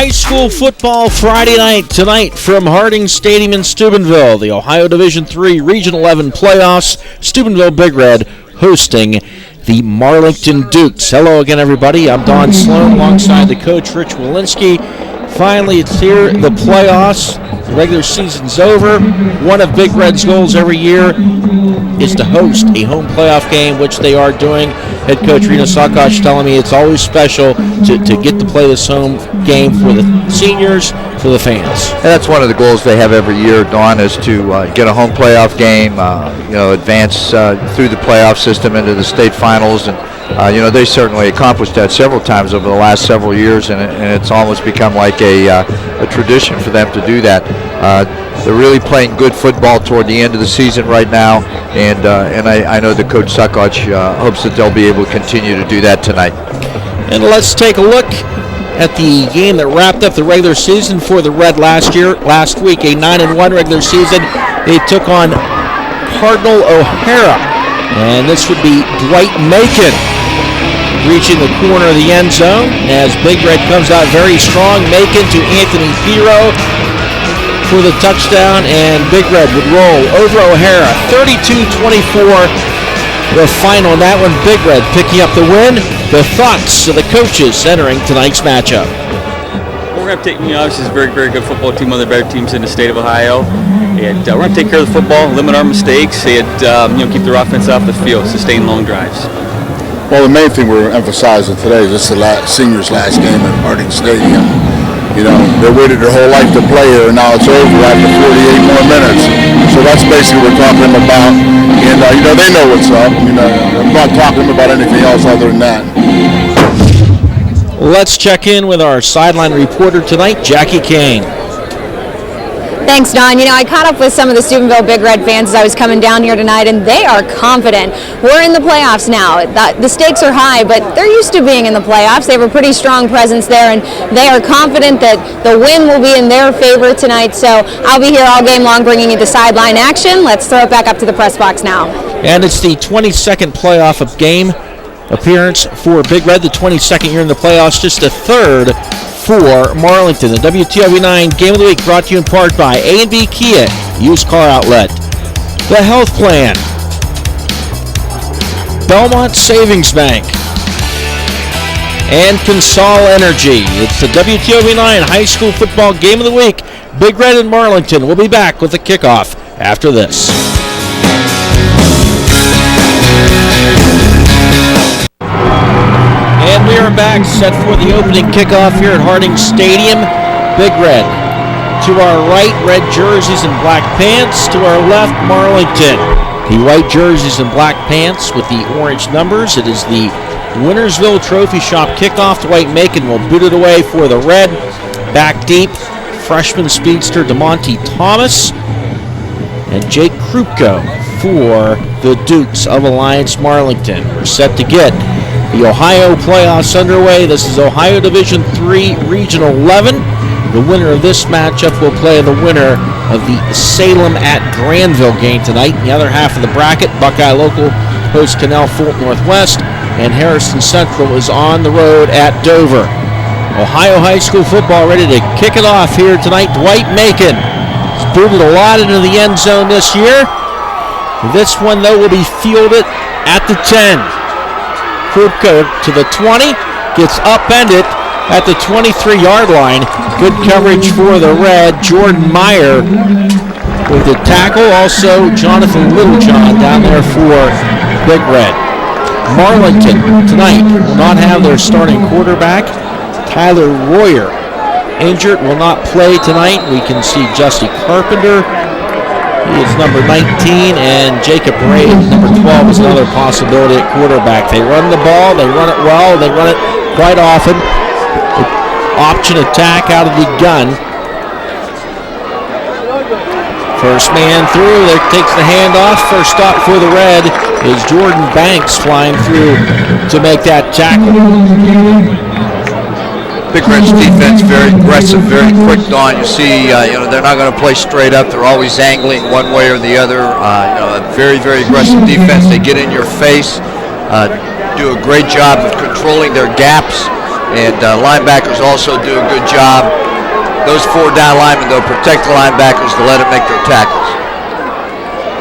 High school football Friday night tonight from Harding Stadium in Steubenville. The Ohio Division III Region 11 playoffs. Steubenville Big Red hosting the Marlington Dukes. Hello again, everybody. I'm Don Sloan alongside the coach, Rich Walensky. Finally, it's here, the playoffs. The regular season's over. One of Big Red's goals every year is to host a home playoff game, which they are doing. Head coach Reno Sakash telling me it's always special to get to play this home game for the seniors, for the fans. And that's one of the goals they have every year, Dawn, is to get a home playoff game, advance through the playoff system into the state finals. And they certainly accomplished that several times over the last several years, and it's almost become like a tradition for them to do that. They're really playing good football toward the end of the season right now, and I know that Coach Sakac hopes that they'll be able to continue to do that tonight. And let's take a look at the game that wrapped up the regular season for the Red last week, a 9-1 regular season. They took on Cardinal O'Hara, and this would be Dwight Macon reaching the corner of the end zone as Big Red comes out very strong. Macon to Anthony Piro for the touchdown, and Big Red would roll over O'Hara, 32-24. The final in that one, Big Red picking up the win. The thoughts of the coaches entering tonight's matchup. We're going to take, this is a very, very good football team, one of the better teams in the state of Ohio. And we're going to take care of the football, limit our mistakes, and keep their offense off the field, sustain long drives. Well, the main thing we're emphasizing today is this is the seniors' last game at Harding Stadium. They waited their whole life to play here, and now it's over after 48 more minutes. So that's basically what we're talking about. And, they know what's up. I'm not talking about anything else other than that. Let's check in with our sideline reporter tonight, Jackie Kane. Thanks, Don. I caught up with some of the Steubenville Big Red fans as I was coming down here tonight, and they are confident. We're in the playoffs now. The stakes are high, but they're used to being in the playoffs. They have a pretty strong presence there, and they are confident that the win will be in their favor tonight. So I'll be here all game long bringing you the sideline action. Let's throw it back up to the press box now. And it's the 22nd playoff of game appearance for Big Red, the 22nd year in the playoffs, just the third for Marlington. The WTOV 9 Game of the Week brought to you in part by A&B Kia, used car outlet, The Health Plan, Belmont Savings Bank, and Consol Energy. It's the WTOV 9 High School Football Game of the Week. Big Red and Marlington will be back with the kickoff after this. And we are back, set for the opening kickoff here at Harding Stadium. Big Red. To our right, red jerseys and black pants. To our left, Marlington. The white jerseys and black pants with the orange numbers. It is the Wintersville Trophy Shop kickoff. Dwight Macon will boot it away for the red. Back deep, freshman speedster DeMonte Thomas. And Jake Krupko for the Dukes of Alliance Marlington. We're set to get the Ohio playoffs underway. This is Ohio Division III Regional 11. The winner of this matchup will play the winner of the Salem at Granville game tonight. In the other half of the bracket, Buckeye Local hosts Canal Fulton Northwest, and Harrison Central is on the road at Dover. Ohio high school football ready to kick it off here tonight. Dwight Macon has booted a lot into the end zone this year. This one, though, will be fielded at the 10. Krupko to the 20, gets upended at the 23-yard line. Good coverage for the Red. Jordan Meyer with the tackle. Also, Jonathan Littlejohn down there for Big Red. Marlington tonight will not have their starting quarterback. Tyler Royer injured, will not play tonight. We can see Justy Carpenter. He is number 19, and Jacob Ray, number 12, is another possibility at quarterback. They run the ball, they run it well, they run it quite often. The option attack out of the gun. First man through, there takes the handoff. First stop for the Red is Jordan Banks flying through to make that tackle. Big Red's defense very aggressive, very quick, Dawn. You see, they're not going to play straight up. They're always angling one way or the other. A very, very aggressive defense. They get in your face, do a great job of controlling their gaps, And linebackers also do a good job. Those 4 down linemen, though, protect the linebackers to let them make their tackles.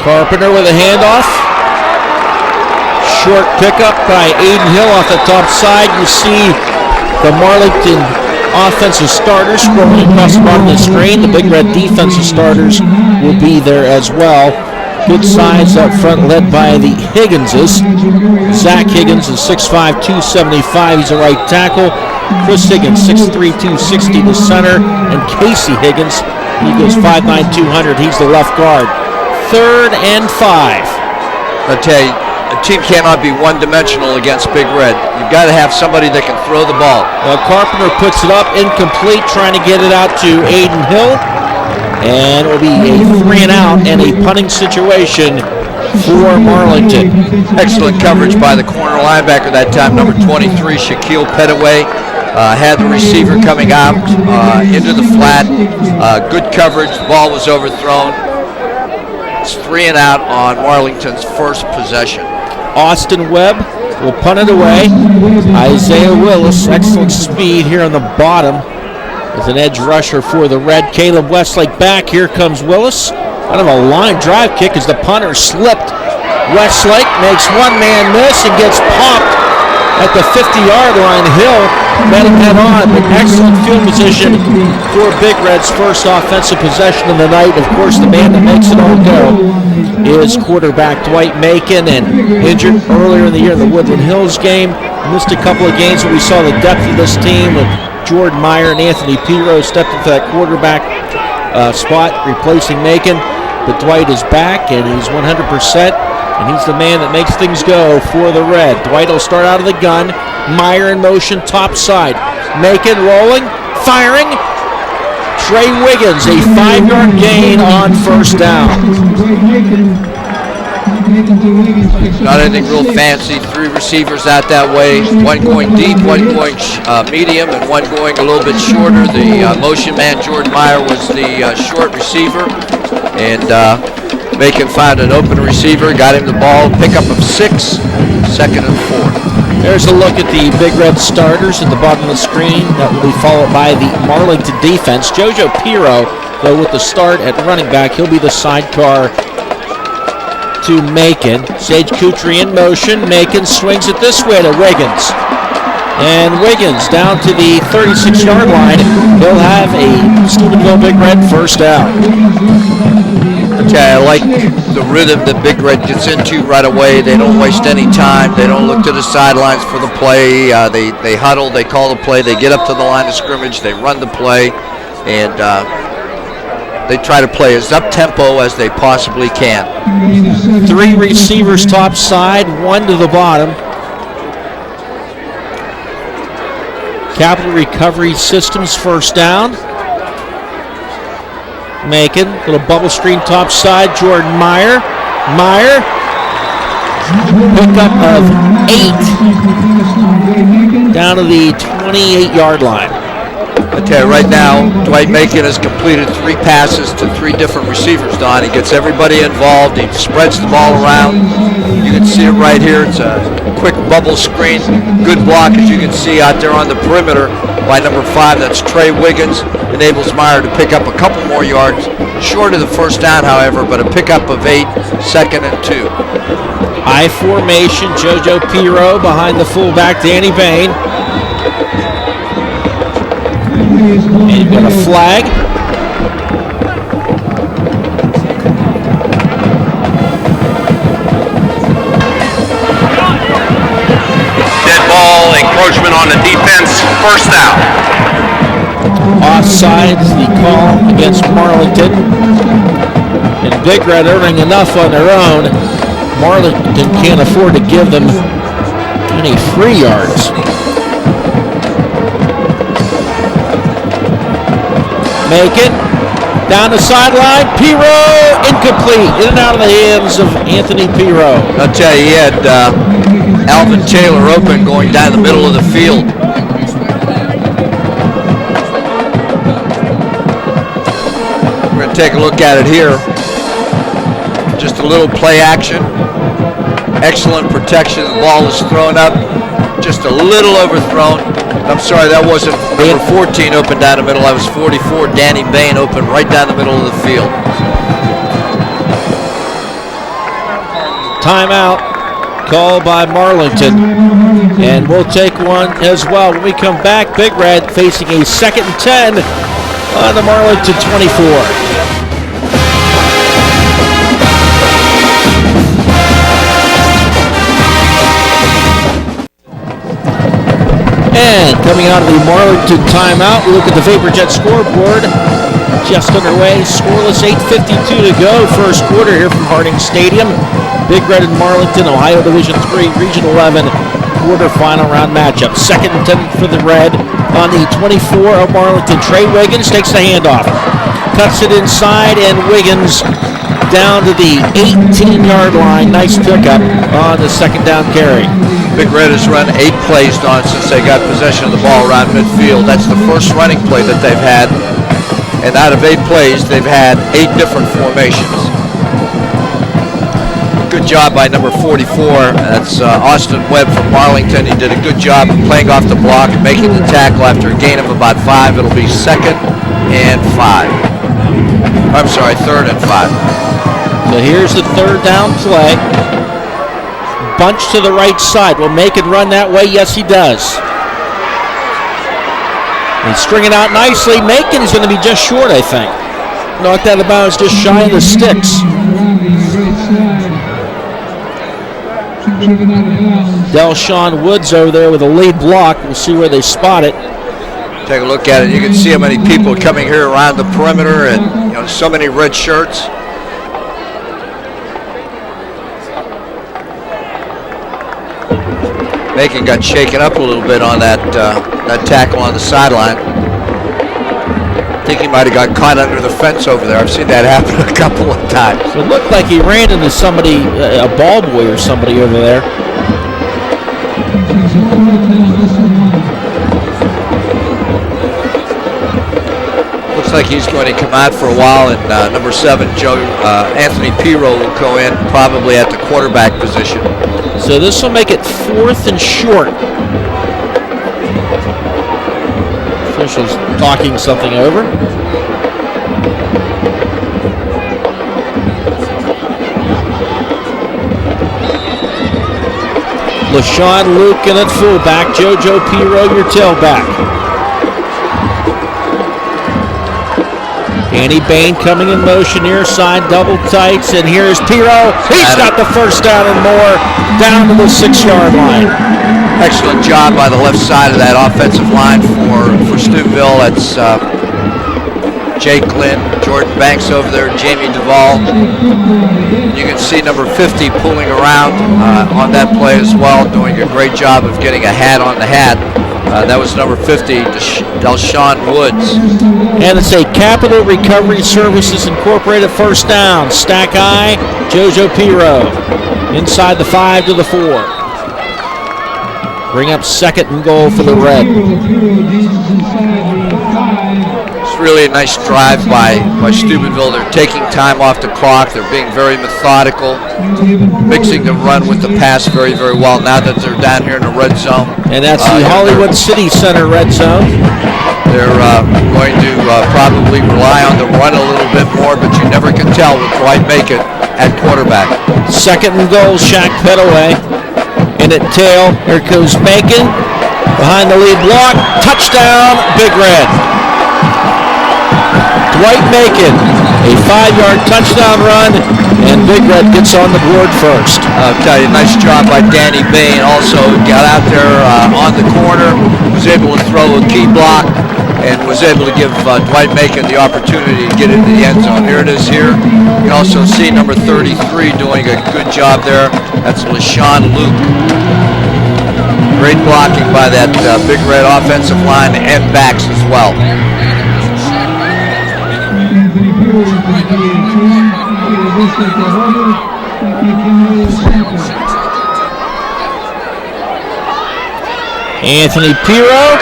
Carpenter with a handoff. Short pickup by Aiden Hill off the top side. You see the Marlington offensive starters scrolling across the bottom of the screen. The Big Red defensive starters will be there as well. Good size up front, led by the Higginses. Zach Higgins is 6'5", 275. He's a right tackle. Chris Higgins, 6'3", 260, the center. And Casey Higgins, he goes 5'9", 200. He's the left guard. 3rd and 5. I'll tell you, a team cannot be one-dimensional against Big Red. You've got to have somebody that can throw the ball. Carpenter puts it up, incomplete, trying to get it out to Aiden Hill. And it will be a 3 and out and a punting situation for Marlington. Excellent coverage by the corner linebacker that time, number 23, Shaquille Petaway. Had the receiver coming out into the flat. Good coverage. The ball was overthrown. It's 3 and out on Marlington's first possession. Austin Webb will punt it away. Isaiah Willis, excellent speed here on the bottom. As an edge rusher for the Red. Caleb Westlake back. Here comes Willis. Out of a line drive kick as the punter slipped. Westlake makes one man miss and gets popped at the 50-yard line. Hill met him head on. But excellent field position for Big Red's first offensive possession of the night. Of course, the man that makes it all go is quarterback Dwight Macon, and injured earlier in the year in the Woodland Hills game. Missed a couple of games, but we saw the depth of this team with Jordan Meyer and Anthony Pirro stepped into that quarterback spot, replacing Macon. But Dwight is back, and he's 100%, and he's the man that makes things go for the Red. Dwight will start out of the gun. Meyer in motion, top side. Macon rolling, firing. Trey Wiggins, a 5-yard gain on first down. Not anything real fancy. 3 receivers out that way. One going deep, one going medium, and one going a little bit shorter. The motion man, Jordan Meyer, was the short receiver. And Macon found an open receiver, got him the ball. Pickup of 6, 2nd and 4. There's a look at the Big Red starters at the bottom of the screen. That will be followed by the Marlington defense. Jojo Pirro, though, with the start at running back. He'll be the sidecar to Macon. Sage Kutri in motion. Macon swings it this way to Wiggins. And Wiggins down to the 36-yard line. He'll have a Stephenville Big Red first down. Okay, I like the rhythm that Big Red gets into right away. They don't waste any time. They don't look to the sidelines for the play. They huddle. They call the play. They get up to the line of scrimmage. They run the play. And they try to play as up-tempo as they possibly can. 3 receivers top side, 1 to the bottom. Capital Recovery Systems first down. Macon, little bubble screen top side, Jordan Meyer. Meyer, pickup of 8 down to the 28-yard line. I tell you right now, Dwight Macon has completed 3 passes to 3 different receivers, Don. He gets everybody involved. He spreads the ball around. You can see it right here. It's a quick bubble screen. Good block, as you can see out there on the perimeter by number 5. That's Trey Wiggins. Enables Meyer to pick up a couple more yards. Short of the first down, however, but a pickup of 8, 2nd and 2. I formation, Jojo Pirro behind the fullback, Danny Bain. And you've got a flag. Dead ball, encroachment on the defense, first down. Offsides, the call against Marlington. And Big Red earning enough on their own. Marlington can't afford to give them any free yards. Macon, down the sideline, Pirro, incomplete, in and out of the hands of Anthony Pirro. I'll tell you, he had Alvin Taylor open going down the middle of the field. We're going to take a look at it here. Just a little play action. Excellent protection. The ball is thrown up, just a little overthrown. I'm sorry, that wasn't number 14 open down the middle. That was 44, Danny Bain, open right down the middle of the field. Timeout called by Marlington. And we'll take one as well. When we come back, Big Red facing a 2nd and 10 on the Marlington 24. And coming out of the Marlington timeout, we look at the VaporJet scoreboard. Just underway, scoreless, 8:52 to go. First quarter here from Harding Stadium. Big Red and Marlington, Ohio Division III, Region 11 quarterfinal round matchup. 2nd and 10 for the Red on the 24 of Marlington. Trey Wiggins takes the handoff, cuts it inside, and Wiggins down to the 18-yard line. Nice pickup on the 2nd down carry. Big Red has run 8 plays, Don, since they got possession of the ball around midfield. That's the first running play that they've had. And out of 8 plays, they've had 8 different formations. Good job by number 44. That's Austin Webb from Marlington. He did a good job of playing off the block and making the tackle after a gain of about 5. It'll be 2nd and 5. I'm sorry, 3rd and 5. So here's the 3rd down play. Bunch to the right side. Will Macon run that way? Yes, he does. And string it out nicely. Macon's going to be just short, I think. Knocked out of bounds just shy of the sticks. Delshawn Woods over there with a lead block. We'll see where they spot it. Take a look at it. You can see how many people coming here around the perimeter, and so many red shirts. Macon got shaken up a little bit on that tackle on the sideline. I think he might have got caught under the fence over there. I've seen that happen a couple of times. It looked like he ran into somebody, a ball boy or somebody over there. Looks like he's going to come out for a while, and number 7, Anthony Pirro will go in probably at the quarterback position. So this will make it 4th and short. Officials talking something over. LaShawn Lucan at fullback. JoJo Pirro, your tailback. Danny Bain coming in motion near side, double tights, and here's Pirro. He's got the 1st down and more, down to the 6-yard line. Excellent job by the left side of that offensive line for Steubenville. That's Jake Lynn, Jordan Banks over there, Jamie Duvall. You can see number 50 pulling around on that play as well, doing a great job of getting a hat on the hat. That was number 50, Delshawn Woods. And it's a Capital Recovery Services Incorporated 1st down. Stack high, JoJo Pirro. Inside the 5 to the 4. Bring up 2nd and goal for the Red. It's really a nice drive by Steubenville. They're taking time off the clock. They're being very methodical, mixing the run with the pass very, very well now that they're down here in the red zone. And that's the Hollywood City Center red zone. They're going to probably rely on the run a little bit more, but you never can tell with Dwight Macon at quarterback. 2nd and goal, Shaq Petaway. In at tail, here goes Macon. Behind the lead block, touchdown, Big Red. Dwight Macon, a 5-yard touchdown run, and Big Red gets on the board first. I'll tell you, nice job by Danny Bain. Also got out there on the corner, was able to throw a key block, and was able to give Dwight Macon the opportunity to get into the end zone. Here it is here. You can also see number 33 doing a good job there. That's LaShawn Luke. Great blocking by that Big Red offensive line and backs as well. Anthony Pirro,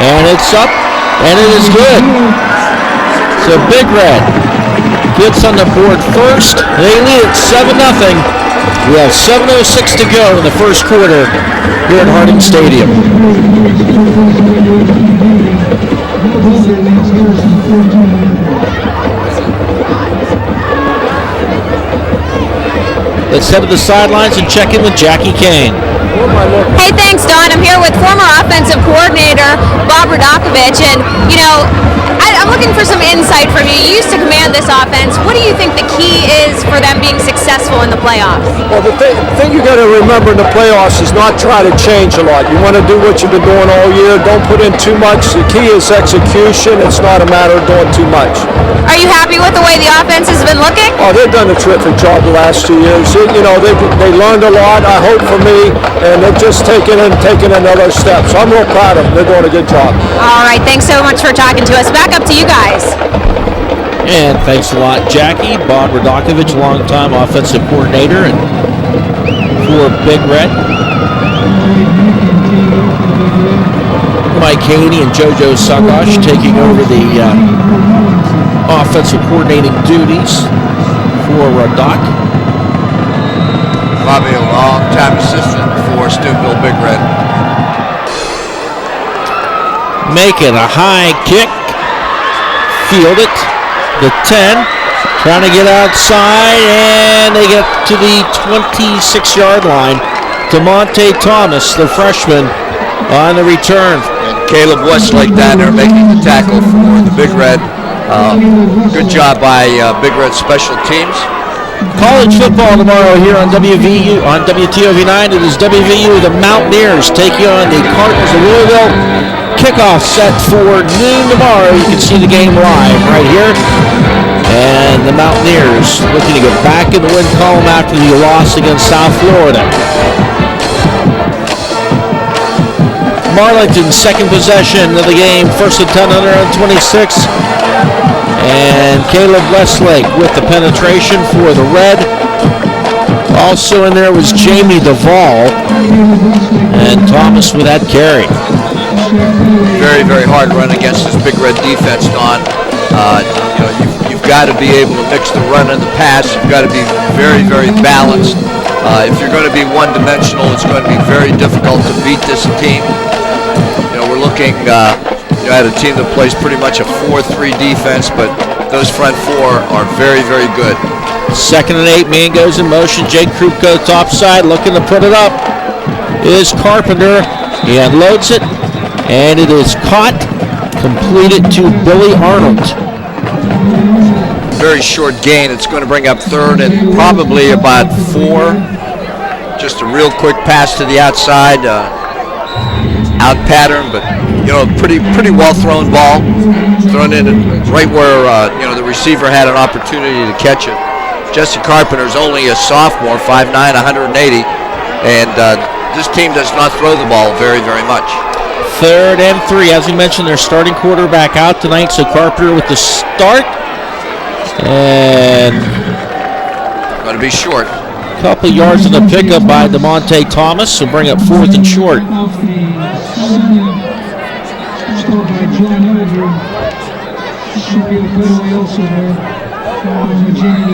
and it's up, and it is good. So Big Red gets on the board first. They lead it 7-0 We have 7:06 to go in the first quarter here at Harding Stadium. Let's head to the sidelines and check in with Jackie Kane. Hey, thanks, Don. I'm here with former offensive coordinator Bob Radakovich, and I'm looking for some insight from you. You used to command this offense. What do you think the key is for them being successful in the playoffs? Well, the thing you got to remember in the playoffs is not try to change a lot. You want to do what you've been doing all year. Don't put in too much. The key is execution. It's not a matter of doing too much. Are you happy with the way the offense has been looking? Oh, they've done a terrific job the last 2 years. They learned a lot, I hope, for me, and they've just taken another step. So I'm real proud of them. They're doing a good job. All right, thanks so much for talking to us. Back up to you guys. And thanks a lot, Jackie. Bob Radakovich, longtime offensive coordinator and for Big Red. Mike Haney and JoJo Sagash taking over the offensive coordinating duties for Radak. Bobby, a long-time assistant for Steubenville Big Red. Make it a high kick. Field it. The 10. Trying to get outside, and they get to the 26-yard line. DeMonte Thomas, the freshman, on the return. And Caleb Westlake down there making the tackle for the Big Red. Good job by Big Red special teams. College football tomorrow here on WVU, on WTOV 9. It is WVU, the Mountaineers, taking on the Cardinals of Louisville. Kickoff set for noon tomorrow. You can see the game live right here. And the Mountaineers looking to get back in the win column after the loss against South Florida. Marlington, second possession of the game, first and 10 on 26. And Caleb Westlake with the penetration for the Red. Also in there was Jamie Duvall. And Thomas with that carry. Very, very hard run against this Big Red defense, Don. You've got to be able to mix the run and the pass. You've got to be very, very balanced. If you're going to be one-dimensional, it's going to be very difficult to beat this team. We're looking at a team that plays pretty much a 4-3 defense, but those front four are very, very good. Second and 8, man goes in motion. Jake Krupko topside, looking to put it up. Is Carpenter. He unloads it, and it is caught. Completed to Billy Arnold. Very short gain. It's going to bring up third and probably about 4. Just a real quick pass to the outside. Out pattern, but pretty well thrown ball, thrown in right where the receiver had an opportunity to catch it. Jesse Carpenter's only a sophomore, 5'9", 180, and this team does not throw the ball very, very much. Third and 3, as we mentioned, their starting quarterback out tonight, so Carpenter with the start, and going to be short. Couple yards in the pickup by DeMonte Thomas, so bring up fourth and short.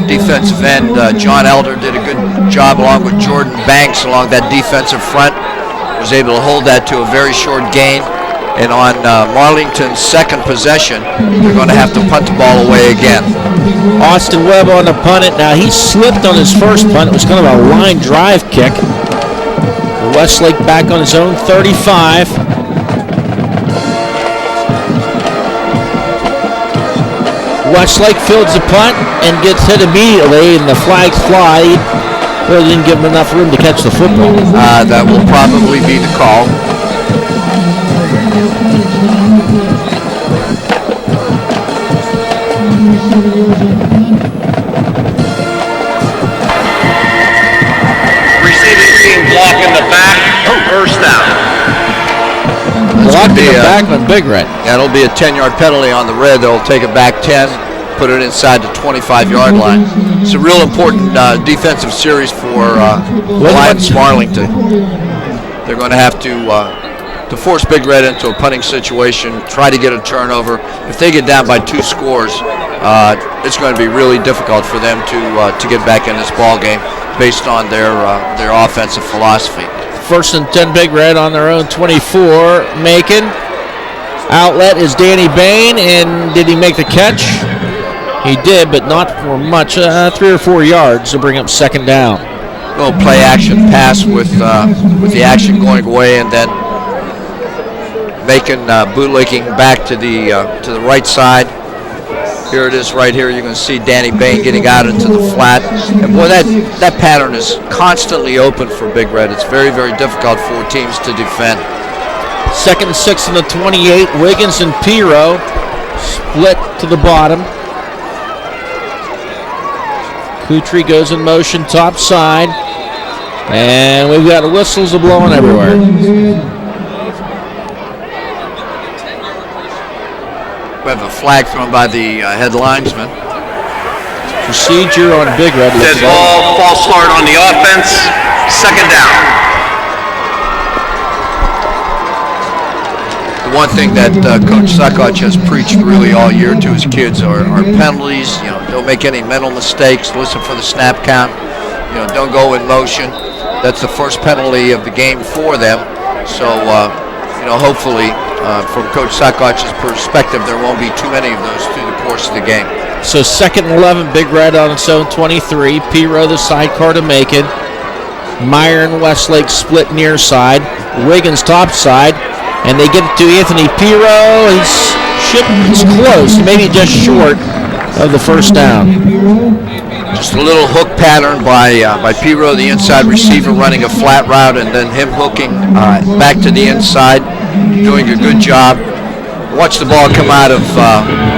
Defensive end John Elder did a good job along with Jordan Banks along that defensive front. Was able to hold that to a very short gain. And on Marlington's second possession, they're going to have to punt the ball away again. Austin Webb on the punt it. Now, he slipped on his first punt. It was kind of a line drive kick. Westlake back on his own 35. Westlake fields the punt and gets hit immediately, and the flags fly. Really didn't give him enough room to catch the football. That will probably be the call. Receiving team block in the back, first down. Blocked in the back on Big Red. That'll be a 10-yard penalty on the Red. They'll take it back 10, put it inside the 25-yard line. It's a real important defensive series for Lions Marlington. They're going to have to force Big Red into a punting situation, try to get a turnover. If they get down by 2 scores, it's going to be really difficult for them to get back in this ball game. based on their offensive philosophy. First and 10, Big Red on their own 24. Macon. Outlet is Danny Bain, and did he make the catch? He did, but not for much. 3 or 4 yards to bring up second down. Little play action pass with the action going away, and then Macon bootlicking back to the right side. Here it is right here. You're going to see Danny Bain getting out into the flat. And boy, that pattern is constantly open for Big Red. It's very, very difficult for teams to defend. Second and 6 on the 28. Wiggins and Piro split to the bottom. Kutry goes in motion top side. And we've got whistles blowing everywhere. We have a flag thrown by the head linesman. Procedure on Big Red. Dead ball, false start on the offense, second down. The one thing that Coach Sakoch has preached really all year to his kids are penalties. Don't make any mental mistakes. Listen for the snap count. Don't go in motion. That's the first penalty of the game for them. So, hopefully, from Coach Sakoch's perspective, there won't be too many of those through the course of the game. So second and 11, Big Red on its own 23. Piro the sidecar to Macon. Meyer and Westlake split near side. Wiggins top side. And they get it to Anthony Piro. He's close, maybe just short of the first down. Just a little hook pattern by Piro, the inside receiver, running a flat route, and then him hooking back to the inside, doing a good job. Watch the ball come out of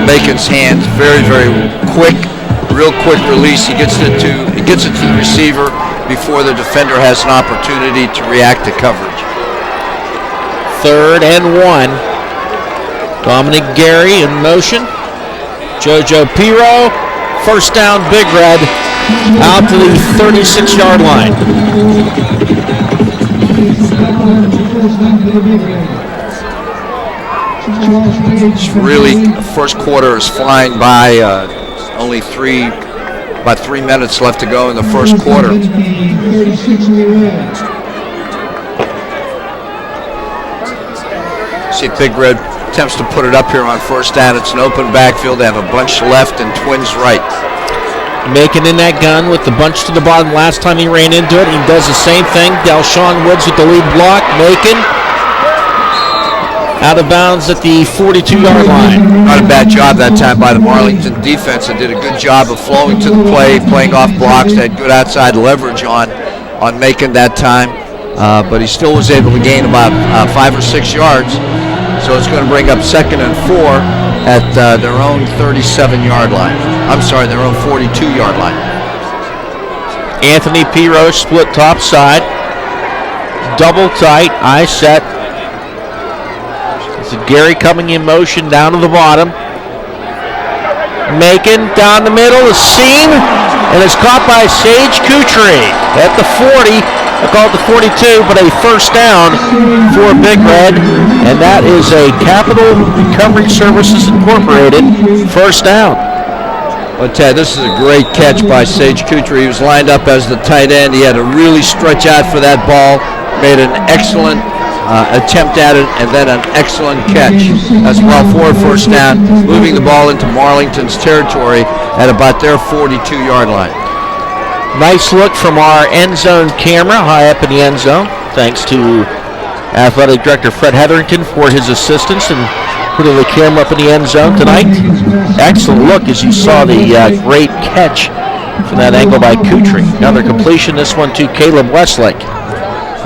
Macon's hands. Very, very quick, real quick release. He gets it to the receiver before the defender has an opportunity to react to coverage. Third and 1. Dominic Gary in motion. Jojo Piro. First down, Big Red, out to the 36-yard line. It's really, first quarter is flying by. Only about 3 minutes left to go in the first quarter. See Big Red attempts to put it up here on first down. It's an open backfield. They have a bunch left and twins right. Macon in that gun with the bunch to the bottom. Last time he ran into it, he does the same thing. Dalshawn Woods with the lead block. Macon out of bounds at the 42-yard line. Not a bad job that time by the Marlington defense. They did a good job of flowing to the play, playing off blocks. They had good outside leverage on Macon that time. But he still was able to gain about 5 or 6 yards. So it's going to bring up second and 4 at their own 37-yard line. I'm sorry, their own 42-yard line. Anthony Piro split top side. Double tight, eye set. It's Gary coming in motion down to the bottom. Macon down the middle, the seam, and it's caught by Sage Kutry at the 40. I call it the 42, but a first down for Big Red, and that is a Capital Recovery Services Incorporated first down. Well, Ted, this is a great catch by Sage Kutry. He was lined up as the tight end. He had to really stretch out for that ball, made an excellent attempt at it, and then an excellent catch as well for a first down, moving the ball into Marlington's territory at about their 42-yard line. Nice look from our end zone camera, high up in the end zone. Thanks to Athletic Director Fred Hetherington for his assistance in putting the camera up in the end zone tonight. Excellent look as you saw the great catch from that angle by Kutry. Another completion, this one to Caleb Westlake.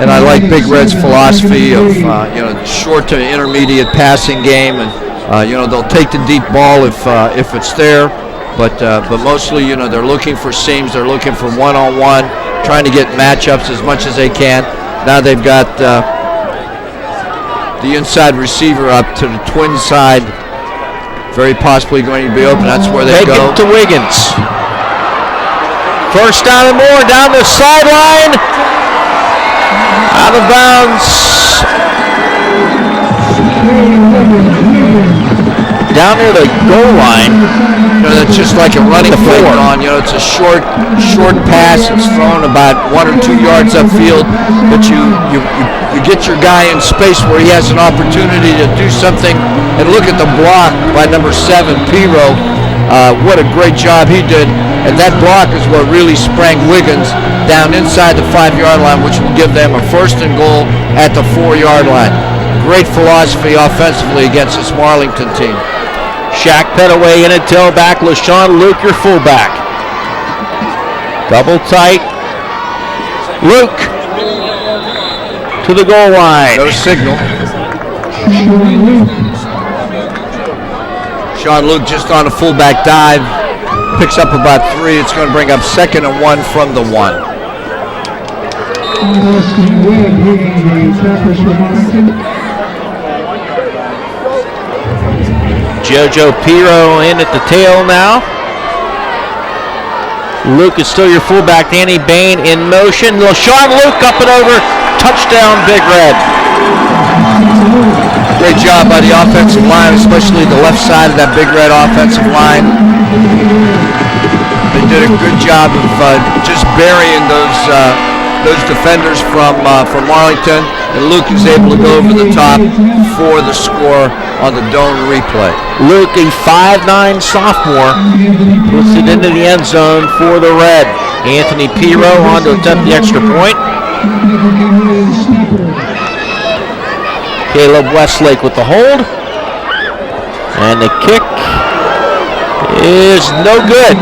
And I like Big Red's philosophy of short to intermediate passing game, and they'll take the deep ball if it's there. But mostly, they're looking for seams. They're looking for one-on-one, trying to get matchups as much as they can. Now they've got the inside receiver up to the twin side, very possibly going to be open. That's where they go. Take it to Wiggins. First down and more, down the sideline. Out of bounds. down near the goal line. That's just like a running play on. It's a short pass. It's thrown about 1 or 2 yards upfield, but you get your guy in space where he has an opportunity to do something. And look at the block by number 7, Piro. What a great job he did. And that block is what really sprang Wiggins down inside the 5-yard line, which will give them a 1st and goal at the 4-yard line. Great philosophy offensively against this Marlington team. Shaq Petaway in it, tailback. LaShawn Luke, your fullback. Double tight. Luke to the goal line. No signal. Sean Luke just on a fullback dive. Picks up about 3. It's going to bring up 2nd and 1 from the 1. Jojo Piro in at the tail now. Luke is still your fullback. Danny Bain in motion. LaShawn Luke up and over. Touchdown, Big Red. Great job by the offensive line, especially the left side of that Big Red offensive line. They did a good job of just burying those defenders from Marlington, and Luke is able to go over the top for the score on the dome replay. Luke, a 5'9" sophomore, puts it into the end zone for the Red. Anthony Piro on to attempt the extra point. Caleb Westlake with the hold. And the kick is no good.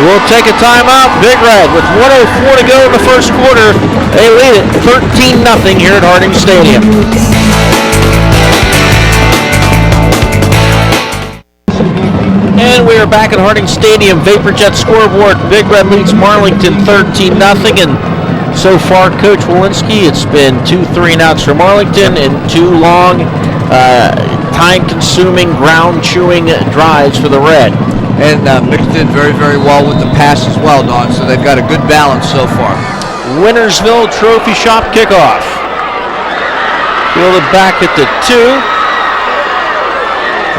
We'll take a timeout. Big Red with 1:04 to go in the first quarter. They lead it 13-0 here at Harding Stadium. And we are back at Harding Stadium. VaporJet scoreboard. Big Red leads Marlington 13-0. And so far, Coach Walensky, it's been 2 3-and-outs for Marlington and 2 long, time-consuming, ground-chewing drives for the Red. And mixed in very, very well with the pass as well, Don. So they've got a good balance so far. Wintersville Trophy Shop kickoff. Fielded back at the 2.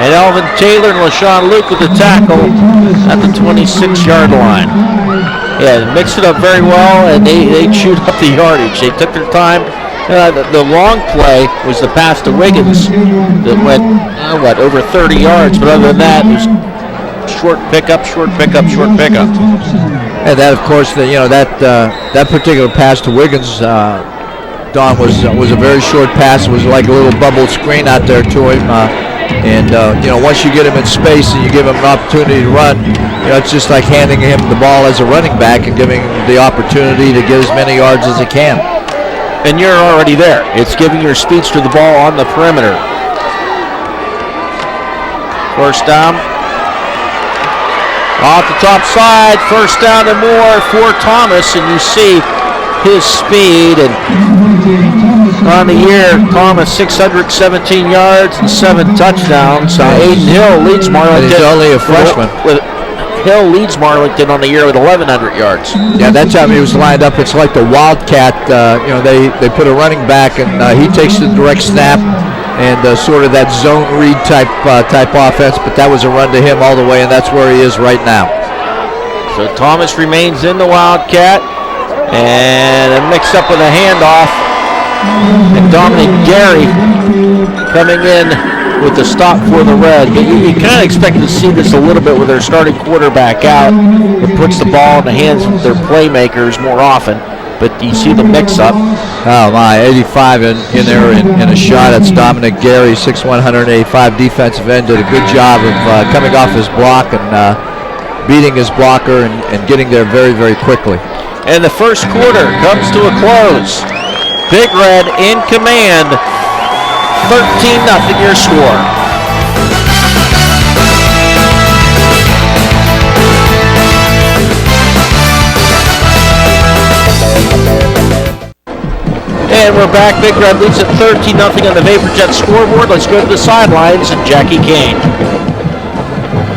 And Alvin Taylor and LaShawn Luke with the tackle at the 26-yard line. Yeah, they mixed it up very well, and they chewed up the yardage. They took their time. The long play was the pass to Wiggins that went, over 30 yards. But other than that, it was short pickup, short pickup, short pickup. And that, of course, that particular pass to Wiggins, Don, was a very short pass. It was like a little bubble screen out there to him. Once you get him in space and you give him an opportunity to run, it's just like handing him the ball as a running back and giving him the opportunity to get as many yards as he can. And you're already there. It's giving your speedster the ball on the perimeter. First down. Off the top side, first down and more for Thomas, and you see his speed. And on the year, Thomas 617 yards and 7 touchdowns. Aiden Hill leads Marlington. He's only a freshman. Hill leads Marlington on the year with 1,100 yards. Yeah, that time he was lined up. It's like the Wildcat. They put a running back, and he takes the direct snap and sort of that zone read type offense. But that was a run to him all the way, and that's where he is right now. So Thomas remains in the Wildcat, and a mix up with a handoff. And Dominic Gary coming in with the stop for the Red. But you kind of expected to see this a little bit with their starting quarterback out. It puts the ball in the hands of their playmakers more often. But you see the mix-up. Oh, my, 85 in there in a shot. That's Dominic Gary, 6'1", 185 defensive end. Did a good job of coming off his block and beating his blocker and getting there very, very quickly. And the first quarter comes to a close. Big Red in command, 13-0 your score. And we're back. Big Red leads at 13-0 on the VaporJet scoreboard. Let's go to the sidelines and Jackie Kane.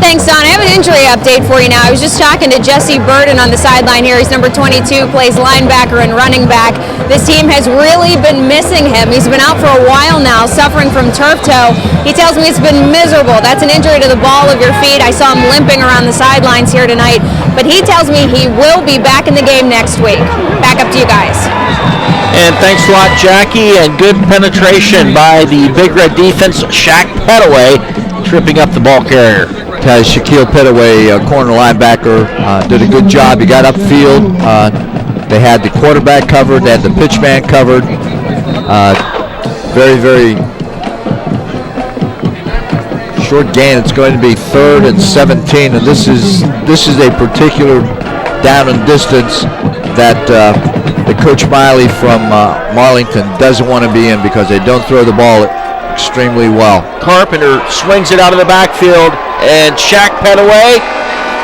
Thanks, Don. I have an injury update for you now. I was just talking to Jesse Burden on the sideline here. He's number 22, plays linebacker and running back. This team has really been missing him. He's been out for a while now, suffering from turf toe. He tells me it's been miserable. That's an injury to the ball of your feet. I saw him limping around the sidelines here tonight, but he tells me he will be back in the game next week. Back up to you guys. And thanks a lot, Jackie, and good penetration by the Big Red defense. Shaq Petaway tripping up the ball carrier. Shaquille Petaway, corner linebacker, did a good job. He got upfield. They had the quarterback covered. They had the pitch man covered. Very, very short gain. It's going to be 3rd and 17, and this is a particular down and distance that Coach Miley from Marlington doesn't want to be in because they don't throw the ball extremely well. Carpenter swings it out of the backfield, and Shaq Petaway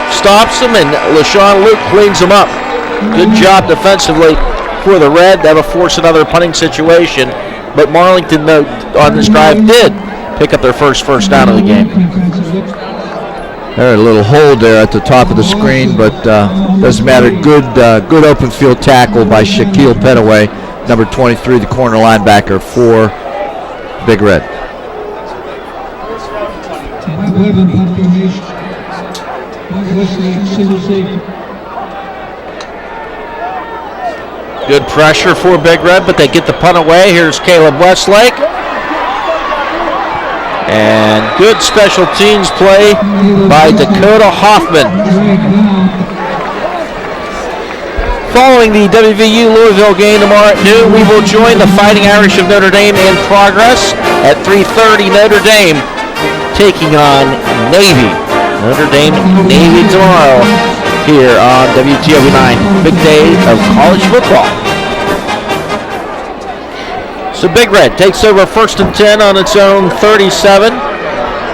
stops him, and LaShawn Luke cleans him up. Good job defensively for the Red. That'll force another punting situation, but Marlington on this drive did pick up their first down of the game. There, a little hold there at the top of the screen, but doesn't matter. Good open field tackle by Shaquille Petaway, number 23, the corner linebacker for Big Red. Good pressure for Big Red, but they get the punt away. Here's Caleb Westlake. And good special teams play by Dakota Hoffman. Following the WVU Louisville game tomorrow at noon, we will join the Fighting Irish of Notre Dame in progress at 3:30. Notre Dame taking on Navy. Notre Dame Navy tomorrow here on WTOV 9. Big day of college football. So Big Red takes over 1st and 10 on its own 37.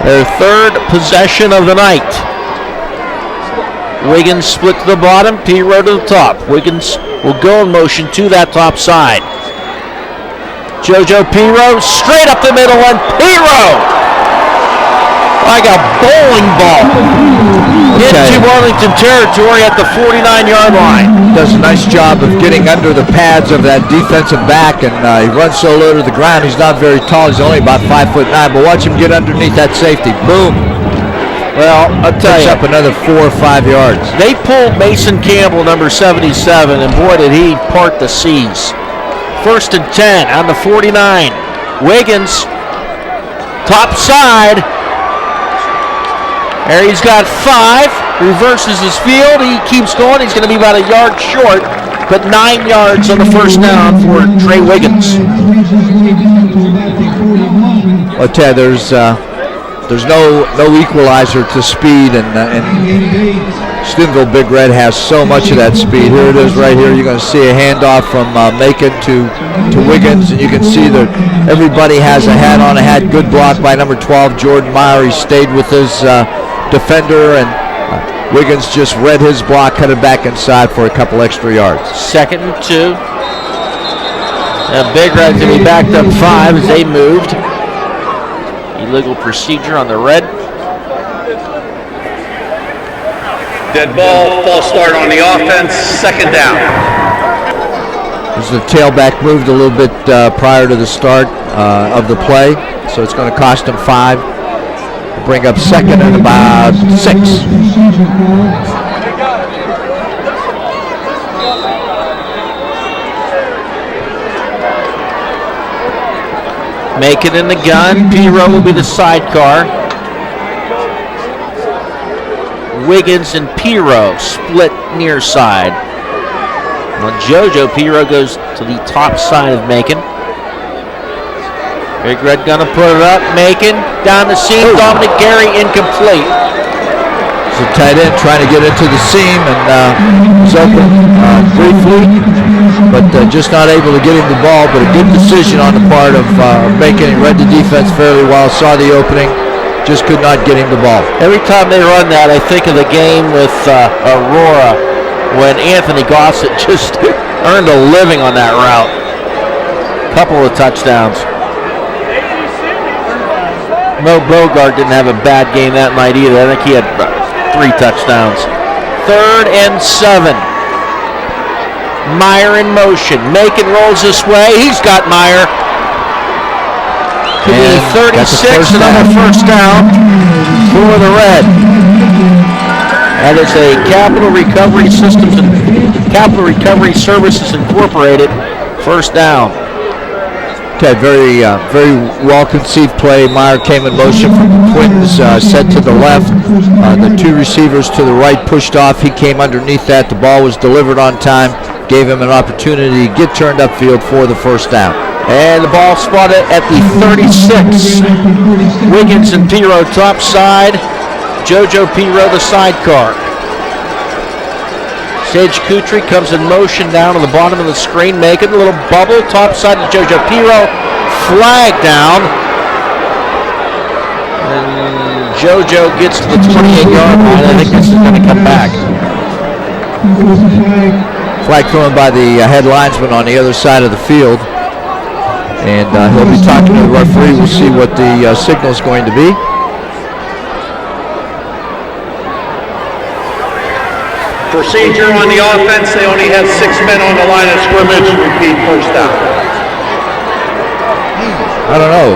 Their 3rd possession of the night. Wiggins split to the bottom, P-Row to the top. Wiggins will go in motion to that top side. JoJo P-Row straight up the middle, and P-Row like a bowling ball into Marlington territory at the 49-yard line. Does a nice job of getting under the pads of that defensive back, and he runs so low to the ground. He's not very tall. He's only about 5'9", but watch him get underneath that safety. Boom. Well, I'll tell you, up another 4 or 5 yards. They pulled Mason Campbell, number 77, and boy, did he part the seas. 1st and 10 on the 49. Wiggins, top side. There he's got 5, reverses his field, he keeps going, he's going to be about a yard short, but 9 yards on the first down for Trey Wiggins. Well, Ted, there's no equalizer to speed, and Steubenville Big Red has so much of that speed. Here it is right here. You're going to see a handoff from Macon to Wiggins, and you can see that everybody has a hat on. A hat, good block by number 12, Jordan Meyer. He stayed with his defender, and Wiggins just read his block, cut it back inside for a couple extra yards. 2nd and 2. And Big Red's going to be backed up 5 as they moved. Illegal procedure on the Red. Dead ball, false start on the offense, 2nd down. As the tailback moved a little bit prior to the start of the play, so it's going to cost him 5. Bring up 2nd and about 6. Make it in the gun. P-Row will be the sidecar. Wiggins and P-Row split near side. Well, JoJo P-Row goes to the top side of Macon. Big Red gonna put it up. Macon down the seam. Dominic Gary incomplete. So tight end trying to get into the seam, and was open briefly, but just not able to get him the ball. But a good decision on the part of Macon. He read the defense fairly well, saw the opening, just could not get him the ball. Every time they run that, I think of the game with Aurora when Anthony Gossett just earned a living on that route. Couple of touchdowns. Mo Bogart didn't have a bad game that night either. I think he had 3 touchdowns. 3rd and 7. Meyer in motion. Macon rolls this way. He's got Meyer. To the 36, another first down for the Red. That is a Capital Recovery Services Incorporated first down. Okay, very well conceived play. Meyer came in motion from the Twins, set to the left. The 2 receivers to the right pushed off. He came underneath that. The ball was delivered on time. Gave him an opportunity to get turned upfield for the first down. And the ball spotted at the 36. Wiggins and Piro top side. JoJo Piro the sidecar. Sage Kutry comes in motion down to the bottom of the screen, making a little bubble top side to JoJo Piro. Flag down. And JoJo gets to the 28-yard line. I think this is going to come back. Flag thrown by the head linesman on the other side of the field. And he'll be talking to the referee. We'll see what the signal is going to be. Procedure on the offense, they only have 6 men on the line of scrimmage. Repeat, first down. I don't know.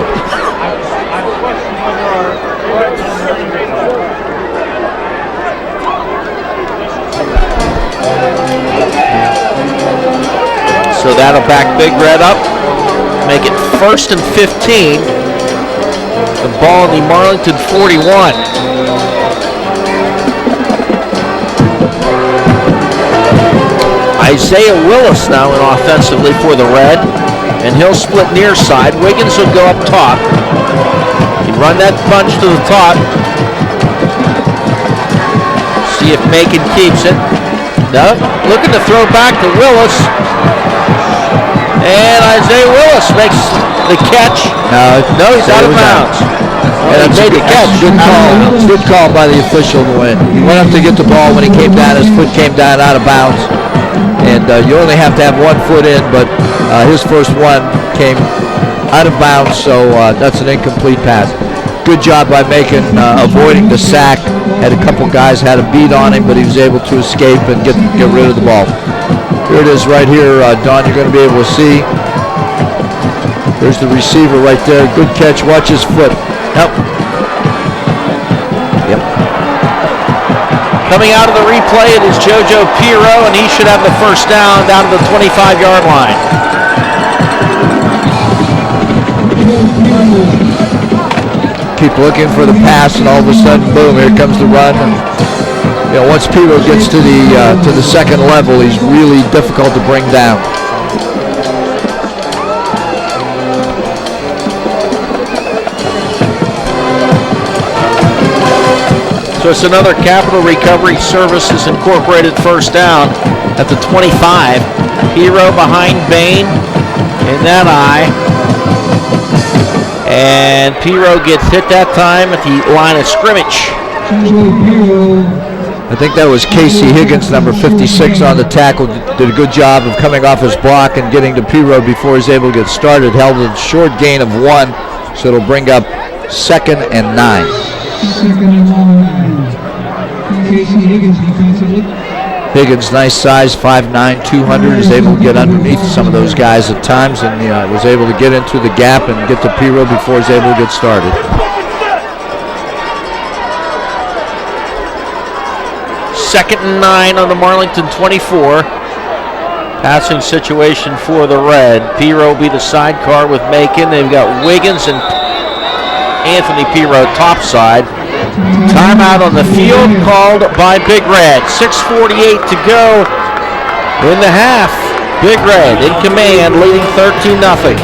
So that'll back Big Red up. Make it 1st and 15. The ball in the Marlington 41. Isaiah Willis now in offensively for the Red, and he'll split near side. Wiggins will go up top. He run that bunch to the top. See if Macon keeps it. No, looking to throw back to Willis. And Isaiah Willis makes the catch. No, he's out of bounds. Yeah, that's made the catch. Good call by the official to win. He went up to get the ball. When he came down, his foot came down out of bounds. And you only have to have 1 foot in, but his first one came out of bounds, so that's an incomplete pass. Good job by Macon avoiding the sack. Had a couple guys had a beat on him, but he was able to escape and get rid of the ball. Here it is right here, Don, you're going to be able to see. There's the receiver right there. Good catch. Watch his foot. Yep. Coming out of the replay, it is JoJo Piro, and he should have the first down to the 25-yard line. Keep looking for the pass, and all of a sudden, boom! Here comes the run. And, once Piro gets to the second level, he's really difficult to bring down. So it's another Capital Recovery Services Incorporated first down at the 25. Piro behind Bain in that eye. And Piro gets hit that time at the line of scrimmage. I think that was Casey Higgins, number 56 on the tackle. Did a good job of coming off his block and getting to Piro before he's able to get started. Held a short gain of 1, so it'll bring up 2nd and 9. Higgins, nice size, 5'9", 200, is able to get underneath some of those guys at times, and was able to get into the gap and get to Piro before he's able to get started. Second and 9 on the Marlington 24. Passing situation for the Red. Piro will be the sidecar with Macon. They've got Wiggins and Anthony Piro topside. Timeout on the field called by Big Red. 6:48 to go in the half. Big Red in command, leading 13-0.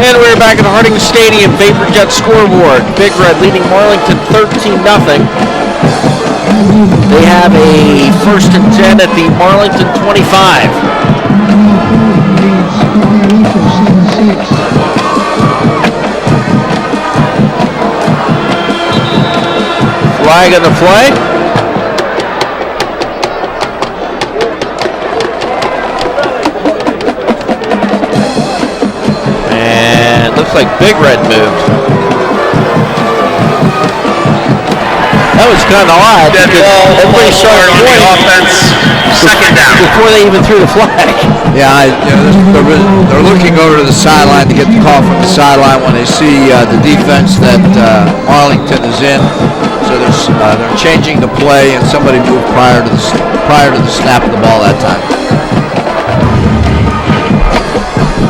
And we're back at Harding Stadium, Vapor Jet scoreboard. Big Red leading Marlington 13-0. They have a 1st and 10 at the Marlington 25. Flag on the play. Looked like Big Red moved. That was kind of odd. Dead ball, Everybody started on the pointing offense. Second down. before they even threw the flag. Yeah, they're looking over to the sideline to get the call from the sideline when they see the defense that Marlington is in. So they're changing the play, and somebody moved prior to the snap of the ball that time.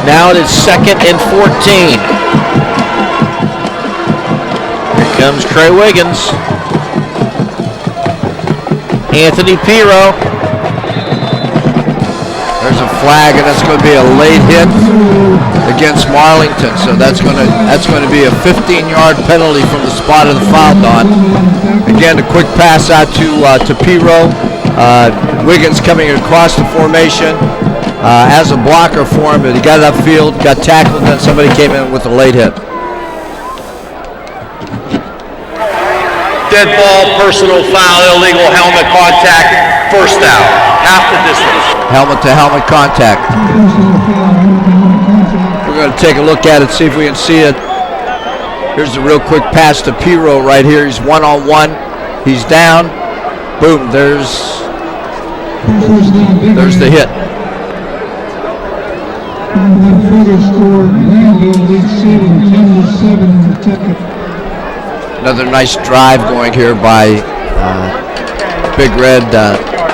Now it is 2nd and 14. Here comes Trey Wiggins. Anthony Pirro. There's a flag, and that's going to be a late hit against Marlington. So that's going to be a 15-yard penalty from the spot of the foul, Don. Again, a quick pass out to Pirro. Wiggins coming across the formation as a blocker for him, but he got it upfield, got tackled, and then somebody came in with a late hit. Dead ball, personal foul, illegal helmet contact, first down, half the distance. Helmet-to-helmet contact. We're going to take a look at it, see if we can see it. Here's the real quick pass to Pirro right here. He's one-on-one. He's down. Boom, there's the hit. Another nice drive going here by Big Red.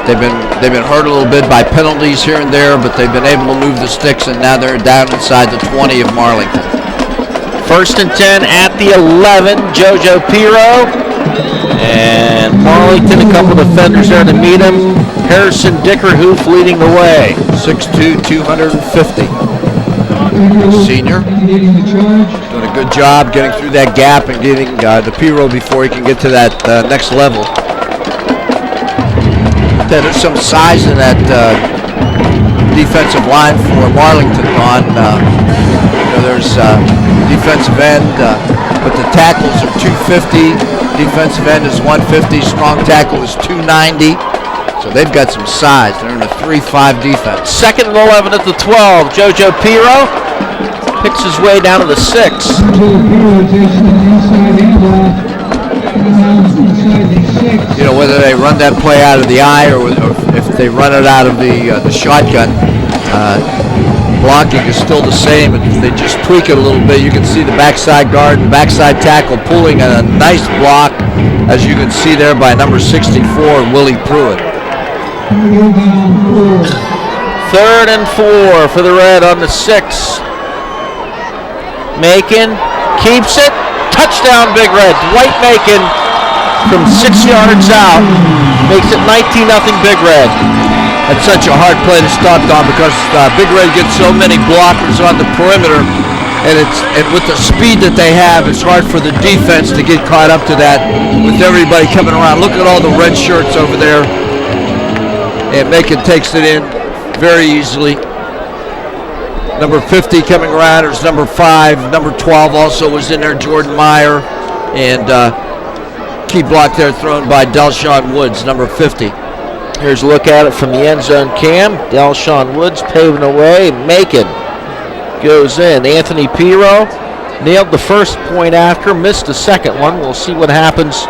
They've been hurt a little bit by penalties here and there, but they've been able to move the sticks, and now they're down inside the 20 of Marlington. 1st and 10 at the 11. Jojo Pirro. And Marlington, a couple defenders there to meet him. Harrison Dickerhoof leading the way. 6'2", 250. Senior. Doing a good job getting through that gap and getting the Pirro before he can get to that next level. There's some size in that defensive line for Marlington on. There's defensive end, but the tackles are 250. Defensive end is 150. Strong tackle is 290. So they've got some size. They're in a 3-5 defense. 2nd and 11 at the 12. Jojo Pirro picks his way down to the 6. Whether they run that play out of the eye or if they run it out of the shotgun, blocking is still the same. If they just tweak it a little bit, you can see the backside guard and backside tackle pulling a nice block, as you can see there by number 64, Willie Pruitt. 3rd and 4 for the Red on the 6. Macon keeps it. Touchdown, Big Red. Dwight Macon from 6 yards out makes it 19-0 Big Red. That's such a hard play to stop, Don, because Big Red gets so many blockers on the perimeter, and with the speed that they have, it's hard for the defense to get caught up to that with everybody coming around. Look at all the red shirts over there, and Macon takes it in very easily. Number 50 coming around, there's number 5, number 12 also was in there, Jordan Meyer, and key block there thrown by Delshawn Woods, number 50. Here's a look at it from the end zone cam. Delshawn Woods paving away. Macon goes in. Anthony Pirro nailed the first point after, missed the second one. We'll see what happens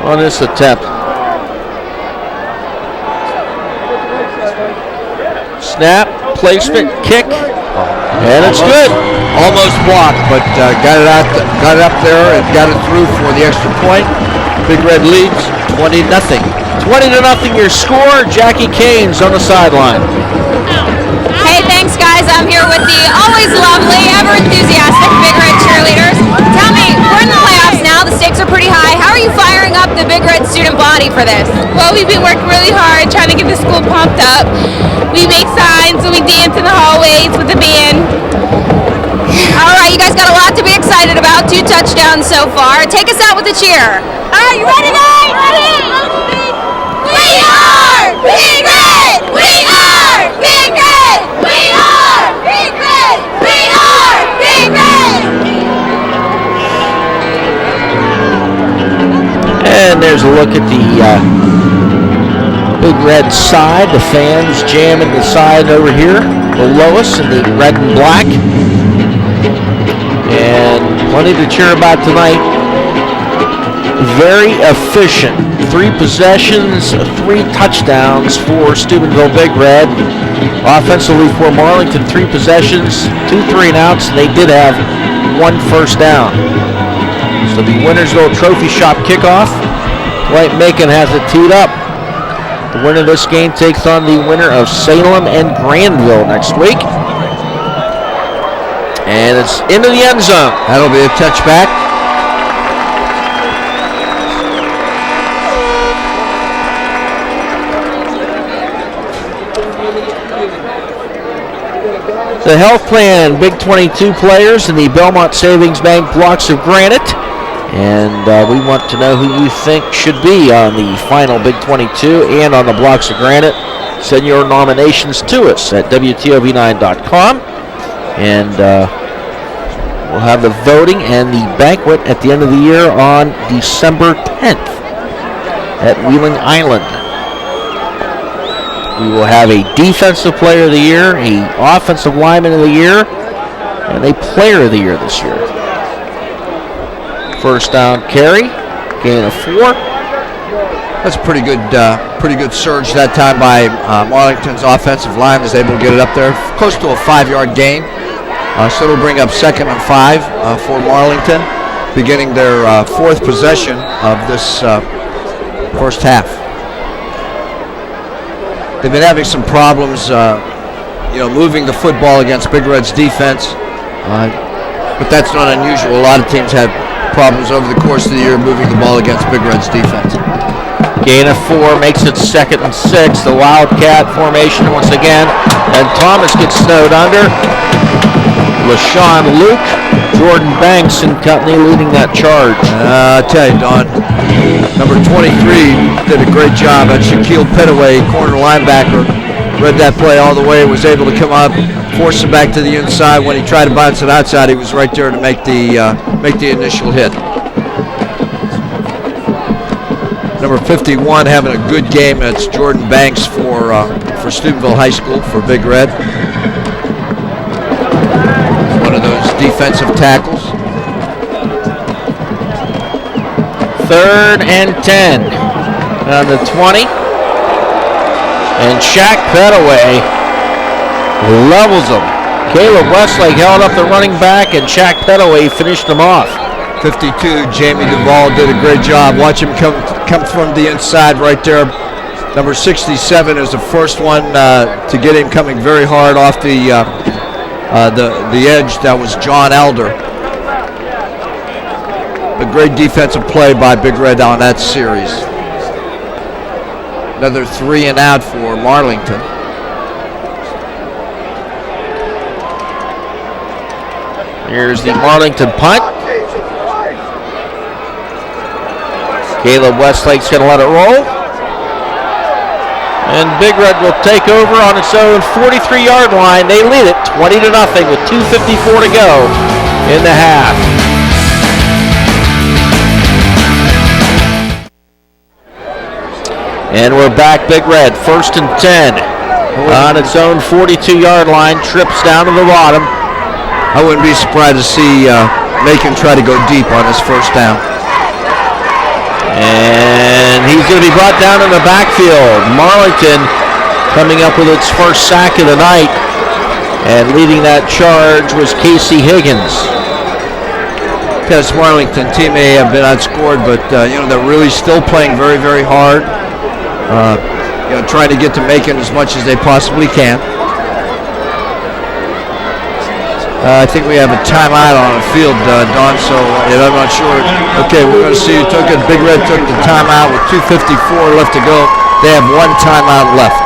on this attempt. Snap, placement, kick, and it's good. Almost blocked, but got it up there and got it through for the extra point. Big Red leads 20-0. 20-0 your score. Jackie Canes on the sideline. Hey, thanks guys. I'm here with the always lovely, ever enthusiastic Big Red cheerleaders. Tell me, we're in the playoffs now. The stakes are pretty high. How are you firing up the Big Red student body for this? Well, we've been working really hard trying to get the school pumped up. We make signs and we dance in the hallways with the band. All right, you guys got a lot to be excited about. 2 touchdowns so far. Take us out with a cheer. All right, you ready, guys? Ready? We are Big Red! We are Big Red! We are Big Red! We are Big Red! And there's a look at the Big Red side. The fans jamming the side over here below us in the red and black. And plenty to cheer about tonight. Very efficient. 3 possessions, 3 touchdowns for Steubenville Big Red. Offensively for Marlington, 3 possessions, 2 3-and-outs, and they did have 1 first down. So the Wintersville Trophy Shop kickoff. Dwight Macon has it teed up. The winner of this game takes on the winner of Salem and Granville next week. And it's into the end zone. That'll be a touchback. The Health Plan Big 22 players and the Belmont Savings Bank blocks of granite. And we want to know who you think should be on the final Big 22 and on the blocks of granite. Send your nominations to us at WTOV9.com. And we'll have the voting and the banquet at the end of the year on December 10th at Wheeling Island. We will have a Defensive Player of the Year, a Offensive Lineman of the Year, and a Player of the Year this year. First down carry, gain of 4. That's a pretty good surge that time by Marlington's offensive line. Was able to get it up there, close to a 5-yard gain. So it'll bring up 2nd and 5 for Marlington, beginning their 4th possession of this first half. They've been having some problems, moving the football against Big Red's defense, but that's not unusual. A lot of teams have problems over the course of the year moving the ball against Big Red's defense. Gain of 4 makes it 2nd and 6. The Wildcat formation once again, and Thomas gets snowed under. LaShawn Luke, Jordan Banks, and company leading that charge. I tell you, Don, number 23 did a great job. At Shaquille Petaway, corner linebacker, read that play all the way, was able to come up, force it back to the inside. When he tried to bounce it outside, he was right there to make the initial hit. Number 51 having a good game. That's Jordan Banks for Steubenville High School for Big Red. One of those defensive tackles. 3rd and 10 on the 20. And Shaq Petaway levels them. Caleb Westlake held up the running back, and Shaq Petaway finished them off. 52, Jamie Duvall did a great job. Watch him come from the inside right there. Number 67 is the first one to get him coming very hard off the edge. That was John Elder. A great defensive play by Big Red on that series. Another 3-and-out for Marlington. Here's the Marlington punt. Caleb Westlake's going to let it roll. And Big Red will take over on its own 43-yard line. They lead it 20-0 with 2:54 to go in the half. And we're back, Big Red, 1st and 10 on its own 42-yard line. Trips down to the bottom. I wouldn't be surprised to see Macon try to go deep on his first down. And he's going to be brought down in the backfield. Marlington coming up with its first sack of the night. And leading that charge was Casey Higgins. This Marlington team may have been outscored, but they're really still playing very, very hard. Trying to get to Macon as much as they possibly can. I think we have a timeout on the field, Don, so I'm not sure. Okay, we're going to see who took it. Big Red took the timeout with 2:54 left to go. They have 1 timeout left.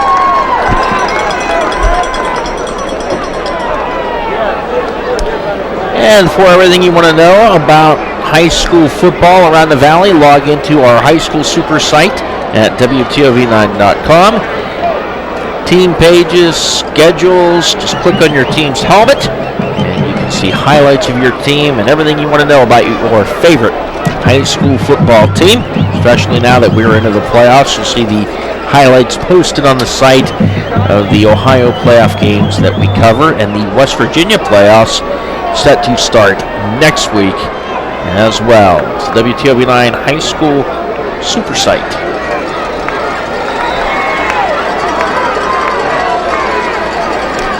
And for everything you want to know about high school football around the valley, log into our high school super site at WTOV9.com. Team pages, schedules, just click on your team's helmet and you can see highlights of your team and everything you want to know about your favorite high school football team. Especially now that we're into the playoffs, you'll see the highlights posted on the site of the Ohio playoff games that we cover and the West Virginia playoffs set to start next week as well. It's the WTOV 9 High School Super Site.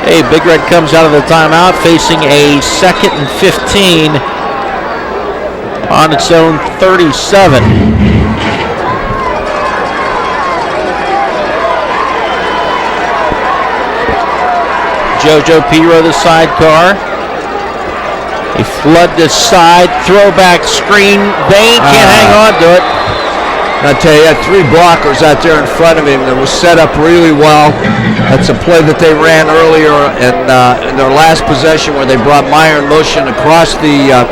Hey, Big Red comes out of the timeout facing a 2nd and 15 on its own 37. JoJo Piro, the sidecar. They flood this side, throwback screen. Bain can't hang on to it. I tell you, he had 3 blockers out there in front of him that was set up really well. That's a play that they ran earlier in their last possession where they brought Meyer in motion across the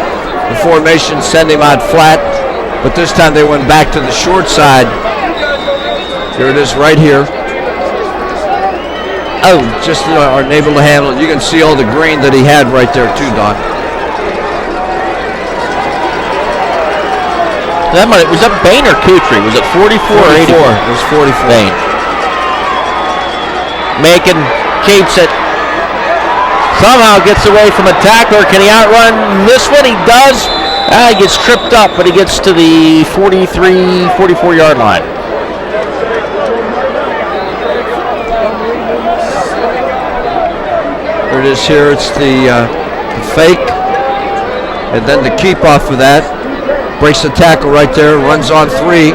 formation, send him out flat. But this time they went back to the short side. Here it is right here. Oh, just aren't able to handle it. You can see all the green that he had right there too, Don. Was that Bain or Kutry? Was it 44 or 84? It was 44. Bain. Macon keeps it. Somehow gets away from a tackler. Can he outrun this one? He does. He gets tripped up, but he gets to the 43, 44-yard line. There it is here. It's the fake. And then the keep off of that. Breaks the tackle right there, runs on 3,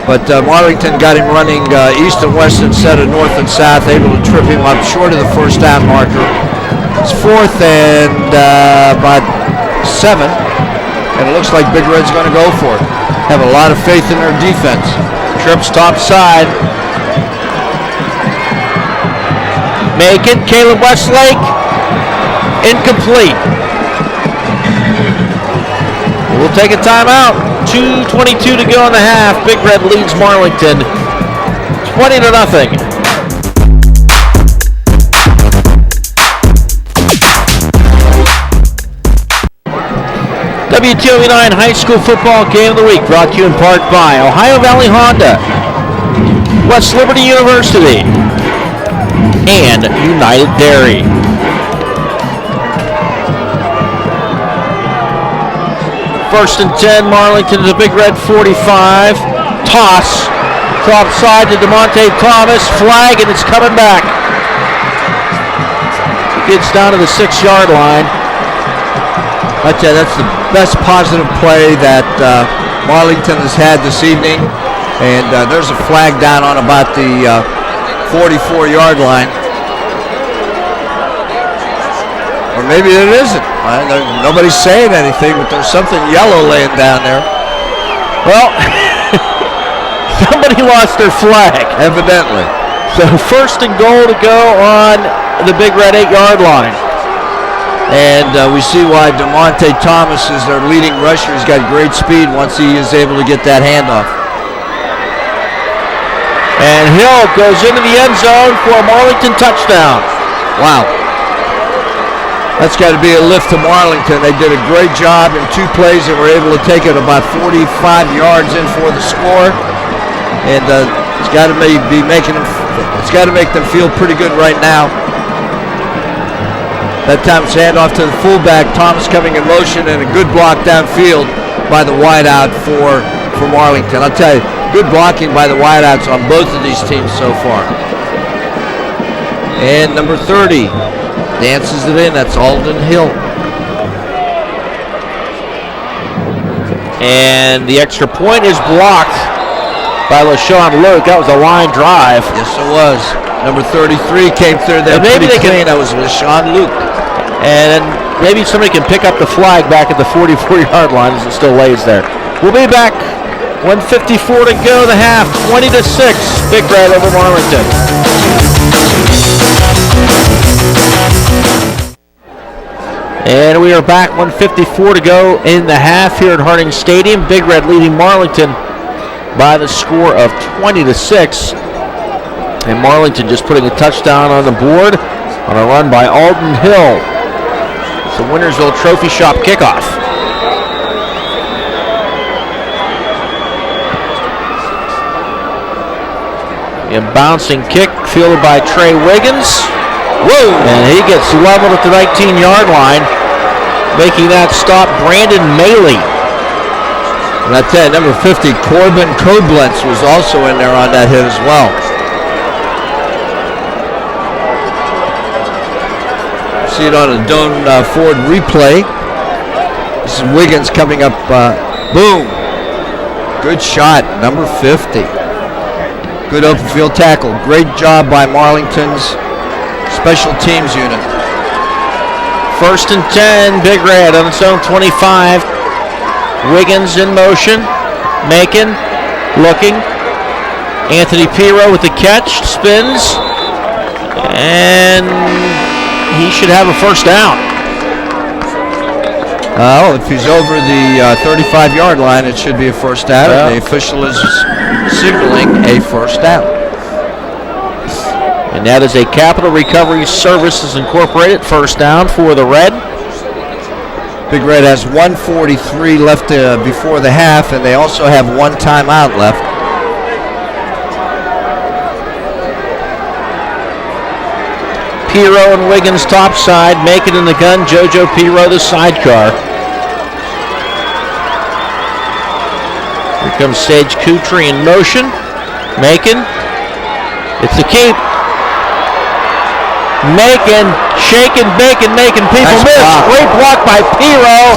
but Marlington got him running east and west instead of north and south, able to trip him up short of the first down marker. It's 4th and about 7, and it looks like Big Red's going to go for it. Have a lot of faith in their defense. Trips top side. Macon, Caleb Westlake, incomplete. We'll take a timeout. 2:22 to go in the half. Big Red leads Marlington 20-0. WTOV 9 High School Football Game of the Week brought to you in part by Ohio Valley Honda, West Liberty University, and United Dairy. First and 10, Marlington to the Big Red 45. Toss. Top side to DeMonte Thomas. Flag, and it's coming back. Gets down to the 6-yard line. I tell you, that's the best positive play that Marlington has had this evening. And there's a flag down on about the 44-yard line. Or maybe it isn't. Nobody's saying anything, but there's something yellow laying down there. Well, somebody lost their flag. Evidently. So first and goal to go on the Big Red 8-yard line. And we see why DeMonte Thomas is their leading rusher. He's got great speed once he is able to get that handoff. And Hill goes into the end zone for a Marlington touchdown. Wow. That's got to be a lift to Marlington. They did a great job in 2 plays and were able to take it about 45 yards in for the score. And it's got to make them feel pretty good right now. That time it's handoff to the fullback. Thomas coming in motion and a good block downfield by the wideout for Marlington. I'll tell you, good blocking by the wideouts on both of these teams so far. And number 30. Dances it in. That's Alden Hill. And the extra point is blocked by LaShawn Luke. That was a line drive. Yes, it was. Number 33 came through there pretty clean. That was LaShawn Luke. And maybe somebody can pick up the flag back at the 44-yard line as it still lays there. We'll be back. 1:54 to go the half. 20-6. Big Red over Marlington. And we are back. 1:54 to go in the half here at Harding Stadium. Big Red leading Marlington by the score of 20-6. And Marlington just putting a touchdown on the board on a run by Alden Hill. It's the Wintersville Trophy Shop kickoff. A bouncing kick fielded by Trey Wiggins. Whoa! And he gets leveled at the 19-yard line. Making that stop, Brandon Maley. And I tell you, number 50, Corbin Koblenz was also in there on that hit as well. See it on a Doan Ford replay. This is Wiggins coming up. Boom. Good shot, number 50. Good open field tackle. Great job by Marlington's special teams unit. 1st and 10, Big Red on its own 25. Wiggins in motion. Macon looking. Anthony Pirro with the catch. Spins. And he should have a first down. If he's over the 35-yard line, it should be a first down. Yeah. The official is signaling a first down. And that is a Capital Recovery Services Incorporated first down for the Red. Big Red has 1:43 left before the half, and they also have one timeout left. Pirro and Wiggins topside, make it in the gun. JoJo Pirro the sidecar. Here comes Sage Kutry in motion. Macon. It's a keep. Macon, shaking, bacon, making people miss. Great block by Pirro.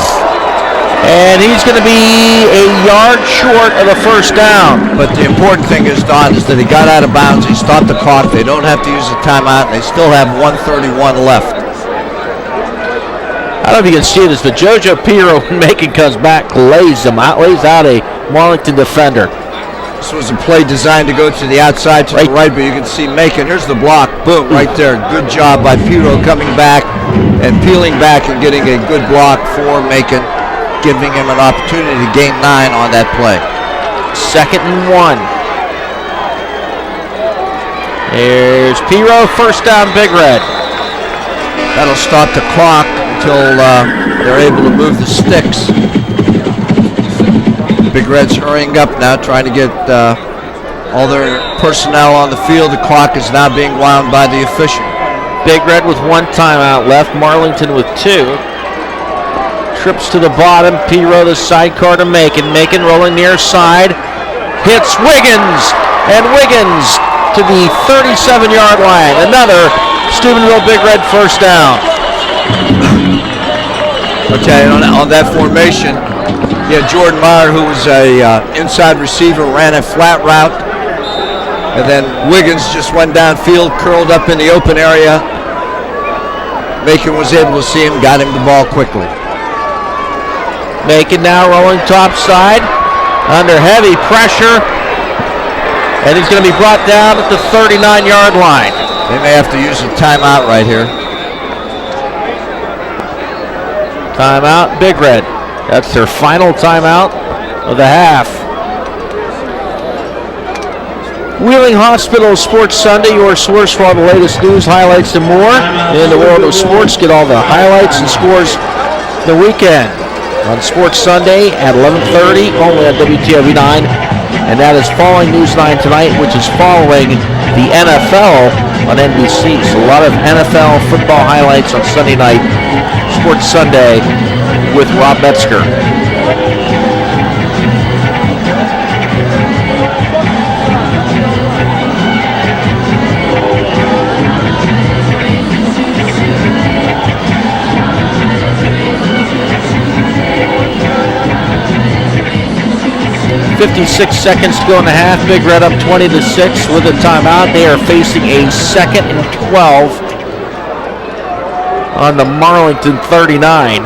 And he's going to be a yard short of the first down. But the important thing is, Don, is that he got out of bounds. He stopped the clock. They don't have to use a timeout. And they still have 1:31 left. I don't know if you can see this, but JoJo Pirro, when Macon comes back, lays out a Marlington defender. This was a play designed to go to the outside to the right, but you can see Macon. Here's the block. Boom, right there. Good job by Pirro coming back and peeling back and getting a good block for Macon, giving him an opportunity to gain 9 on that play. 2nd and 1. There's Pirro, first down, Big Red. That'll stop the clock until they're able to move the sticks. Big Red's hurrying up now, trying to get all their personnel on the field. The clock is now being wound by the official. Big Red with 1 timeout left, Marlington with 2. Trips to the bottom, Pirro the sidecar to Macon. Macon rolling near side, hits Wiggins, and Wiggins to the 37-yard line. Another Steubenville Big Red first down. Okay, on that formation, Jordan Meyer, who was a inside receiver, ran a flat route, and then Wiggins just went downfield, curled up in the open area. Macon was able to see him, got him the ball quickly. Macon now rolling topside under heavy pressure, and he's going to be brought down at the 39-yard line. They may have to use a timeout right here. Timeout, Big Red. That's their final timeout of the half. Wheeling Hospital Sports Sunday, your source for all the latest news, highlights, and more in the world of sports. Get all the highlights and scores the weekend on Sports Sunday at 11:30, only on WTOV 9. And that is following News 9 tonight, which is following the NFL on NBC. So a lot of NFL football highlights on Sunday night, Sports Sunday with Rob Metzger. .56 seconds to go in the half. Big Red up 20-6 with a timeout. They are facing a 2nd and 12 on the Marlington 39.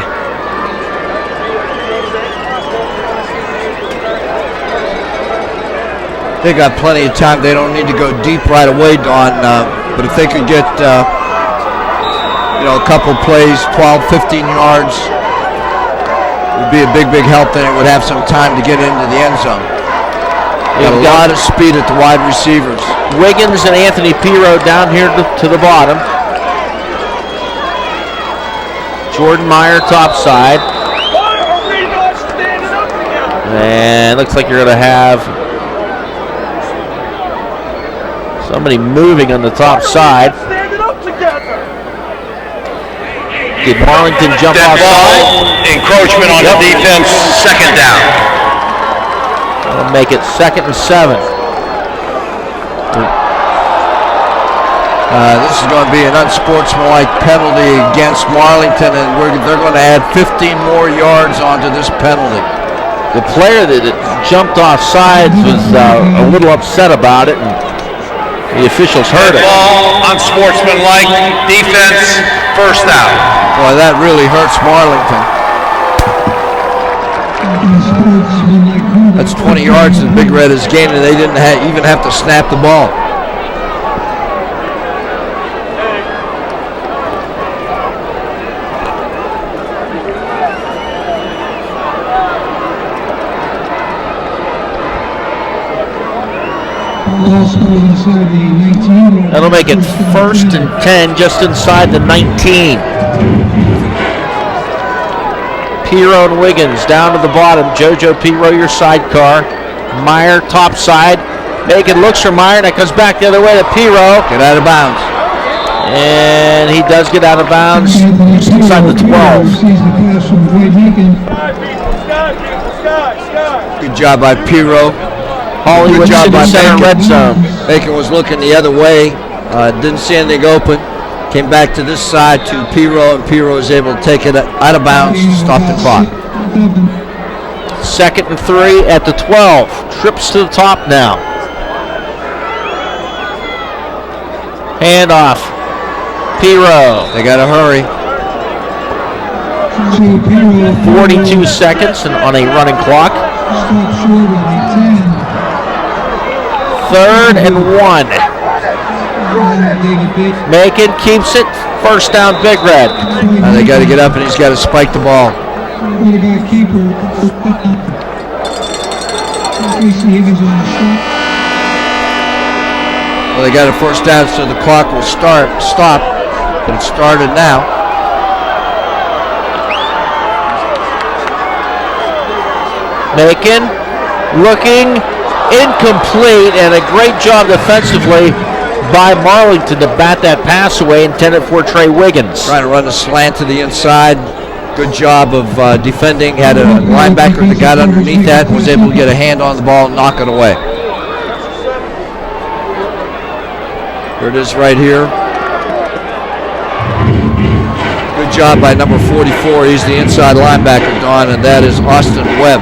They got plenty of time. They don't need to go deep right away, Don. But if they could get, a couple plays, 12, 15 yards, would be a big, big help. Then it would have some time to get into the end zone. Got a lot of speed at the wide receivers. Wiggins and Anthony Pirro down here to the bottom. Jordan Meyer topside. And looks like you're going to have somebody moving on the top side. Did Marlington jump Dead offside? ball, encroachment on the defense, second down. That'll make it 2nd and 7. This is going to be an unsportsmanlike penalty against Marlington, and they're going to add 15 more yards onto this penalty. The player that jumped off sides was a little upset about it, and the officials heard it. Ball, unsportsmanlike, defense, first down. Boy, that really hurts Marlington. That's 20 yards that Big Red has gained, and they didn't even have to snap the ball. That'll make it 1st and 10, just inside the 19. Pirro and Wiggins down to the bottom. JoJo Pirro, your sidecar. Meyer top side. Macon looks for Meyer, and it comes back the other way to Pirro. Get out of bounds. And he does get out of bounds just inside the 12. Good job by Pirro. Hollywood Good job City by Center Macon. red zone. Macon was looking the other way. Didn't see anything open. Came back to this side to Pirro, and Pirro was able to take it out of bounds to stop the clock. 2nd and 3 at the 12. Trips to the top now. Handoff. Pirro. They got to hurry. 42 seconds and on a running clock. 3rd and 1. Macon keeps it. First down, Big Red. They got to get up, and he's got to spike the ball. Well, they got a first down, so the clock will stop, but it started now. Macon looking incomplete, and a great job defensively by Marlington to bat that pass away intended for Trey Wiggins. Trying to run a slant to the inside. Good job of defending. Had a linebacker that got underneath that and was able to get a hand on the ball and knock it away. Here it is right here. Good job by number 44. He's the inside linebacker, Don, and that is Austin Webb.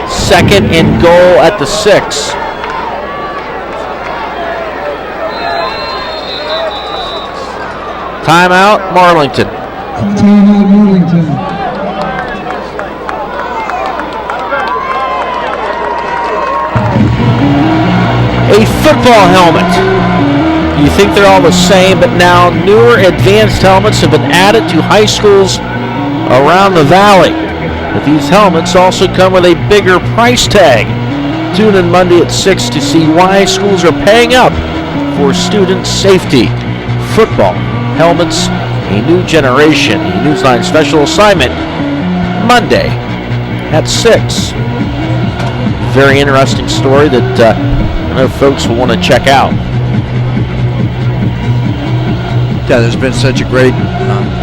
2nd and goal at the 6. Timeout, Marlington. Timeout, Marlington. A football helmet. You think they're all the same, but now newer advanced helmets have been added to high schools around the valley. But these helmets also come with a bigger price tag. Tune in Monday at 6 to see why schools are paying up for student safety. Football helmets, a new generation, a Newsline special assignment, Monday at 6. Very interesting story that I know folks will want to check out. Yeah, there's been such a great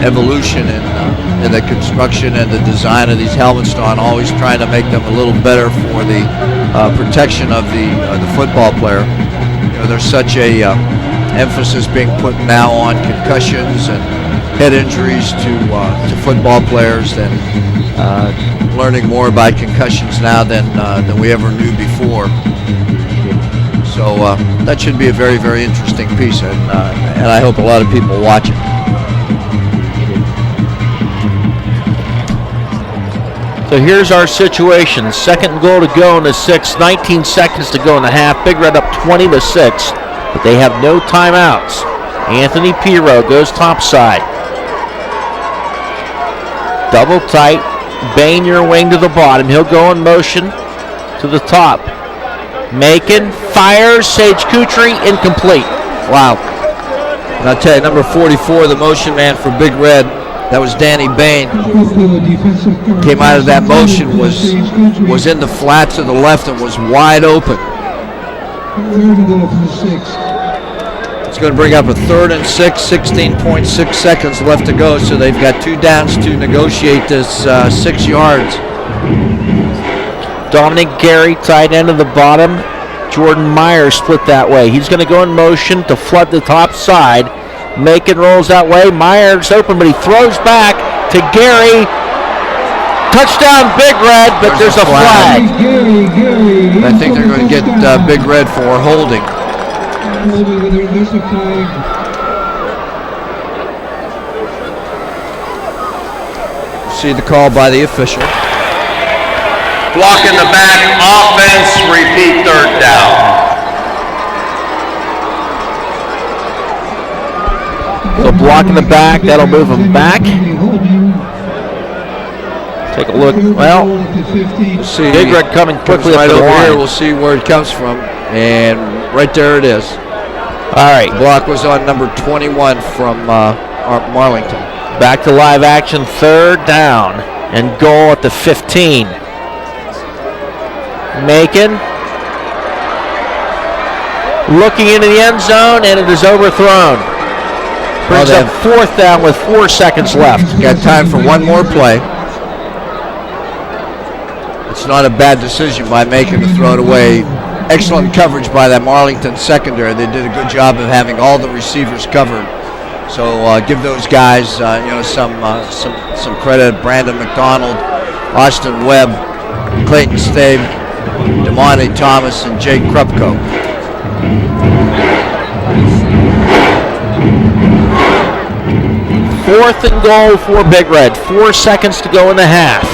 evolution in the construction and the design of these helmets, Don, always trying to make them a little better for the protection of the football player. You know, there's such a emphasis being put now on concussions and head injuries to football players, and learning more about concussions now than we ever knew before. So that should be a very, very interesting piece, and I hope a lot of people watch it. So here's our situation. 2nd and goal to go in the 6th. 19 seconds to go in the half. Big Red up 20-6. But they have no timeouts. Anthony Pirro goes topside. Double tight. Bain your wing to the bottom. He'll go in motion to the top. Macon fires. Sage Kutri incomplete. Wow. And I'll tell you, number 44, the motion man for Big Red, that was Danny Bain. Came out of that motion, was in the flat to the left and was wide open. Third and goal from the 6. It's going to bring up a 3rd and 6, 16.6 seconds left to go, so they've got 2 downs to negotiate this 6 yards. Dominic Gary, tight end of the bottom. Jordan Meyer split that way. He's going to go in motion to flood the top side. Macon rolls that way. Meyer's open, but he throws back to Gary. Touchdown, Big Red, but there's a flag. I think they're going to get Big Red for holding. There's a flag. See the call by the official. Block in the back, offense, repeat 3rd down. So block in the back, that'll move him back. Take a look. Well, we'll see. Big Red coming quickly right up the over line. here. We'll see where it comes from, and right there it is. All right. The block was on number 21 from Marlington. Back to live action, 3rd down and goal at the 15. Macon looking into the end zone, and it is overthrown. Brings up 4th down with 4 seconds left. Got time for one more play. It's not a bad decision by Macon to throw it away. Excellent coverage by that Marlington secondary. They did a good job of having all the receivers covered. So give those guys, some credit. Brandon McDonald, Austin Webb, Clayton Stabe, DeMonte Thomas, and Jake Krupko. Fourth and goal for Big Red. 4 seconds to go in the half.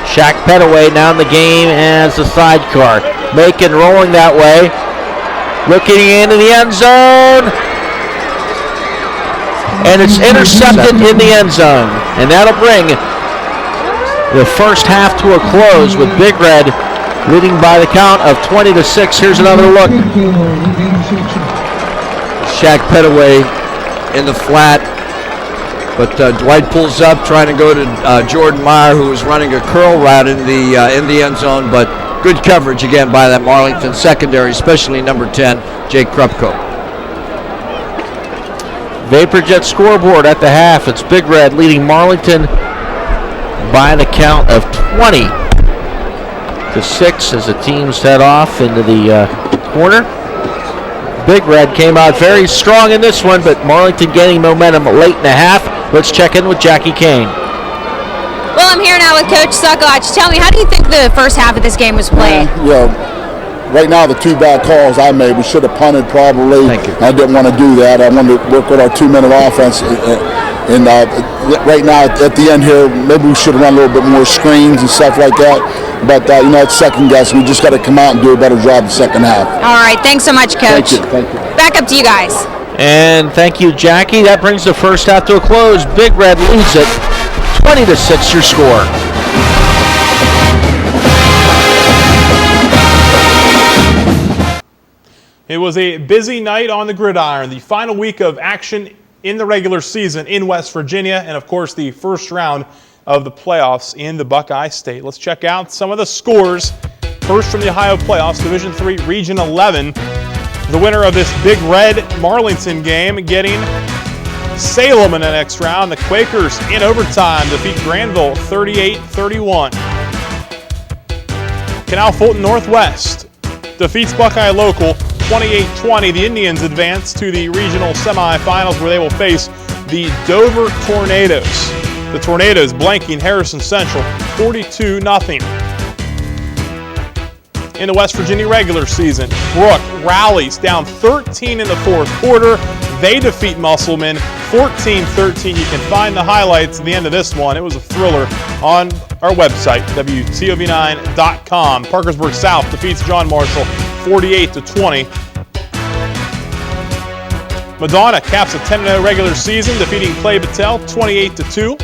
Shaq Petaway now in the game as the sidecar. Macon rolling that way. Looking into the end zone. And it's intercepted in the end zone. And that'll bring the first half to a close with Big Red leading by the count of 20-6. Here's another look. Shaq Petaway in the flat. But Dwight pulls up, trying to go to Jordan Meyer, who was running a curl route in the end zone. But good coverage again by that Marlington secondary, especially number 10, Jake Krupko. VaporJet scoreboard at the half. It's Big Red leading Marlington by the count of 20-6 as the teams head off into the corner. Big Red came out very strong in this one, but Marlington gaining momentum late in the half. Let's check in with Jackie Kane. Well, I'm here now with Coach Suckoch. Tell me, how do you think the first half of this game was played? Right now, the 2 bad calls I made, we should have punted probably. Thank you. I didn't want to do that. I wanted to work with our 2-minute offense. And right now, at the end here, maybe we should have run a little bit more screens and stuff like that. But, it's second guess. We just got to come out and do a better job the second half. All right. Thanks so much, Coach. Thank you. Back up to you guys. And thank you, Jackie. That brings the first half to a close. Big Red leads it 20-6, your score. It was a busy night on the gridiron, the final week of action in the regular season in West Virginia, and of course the first round of the playoffs in the Buckeye State. Let's check out some of the scores. First from the Ohio playoffs, Division III, Region 11. The winner of this Big Red Marlington game getting Salem in the next round. The Quakers in overtime defeat Granville 38-31. Canal Fulton Northwest defeats Buckeye Local 28-20. The Indians advance to the regional semifinals where they will face the Dover Tornadoes. The Tornadoes blanking Harrison Central 42-0. In the West Virginia regular season, Brook rallies down 13 in the fourth quarter. They defeat Musselman 14-13. You can find the highlights at the end of this one. It was a thriller on our website, WTOV9.com. Parkersburg South defeats John Marshall 48-20. Madonna caps a 10-0 regular season, defeating Clay Battelle 28-2.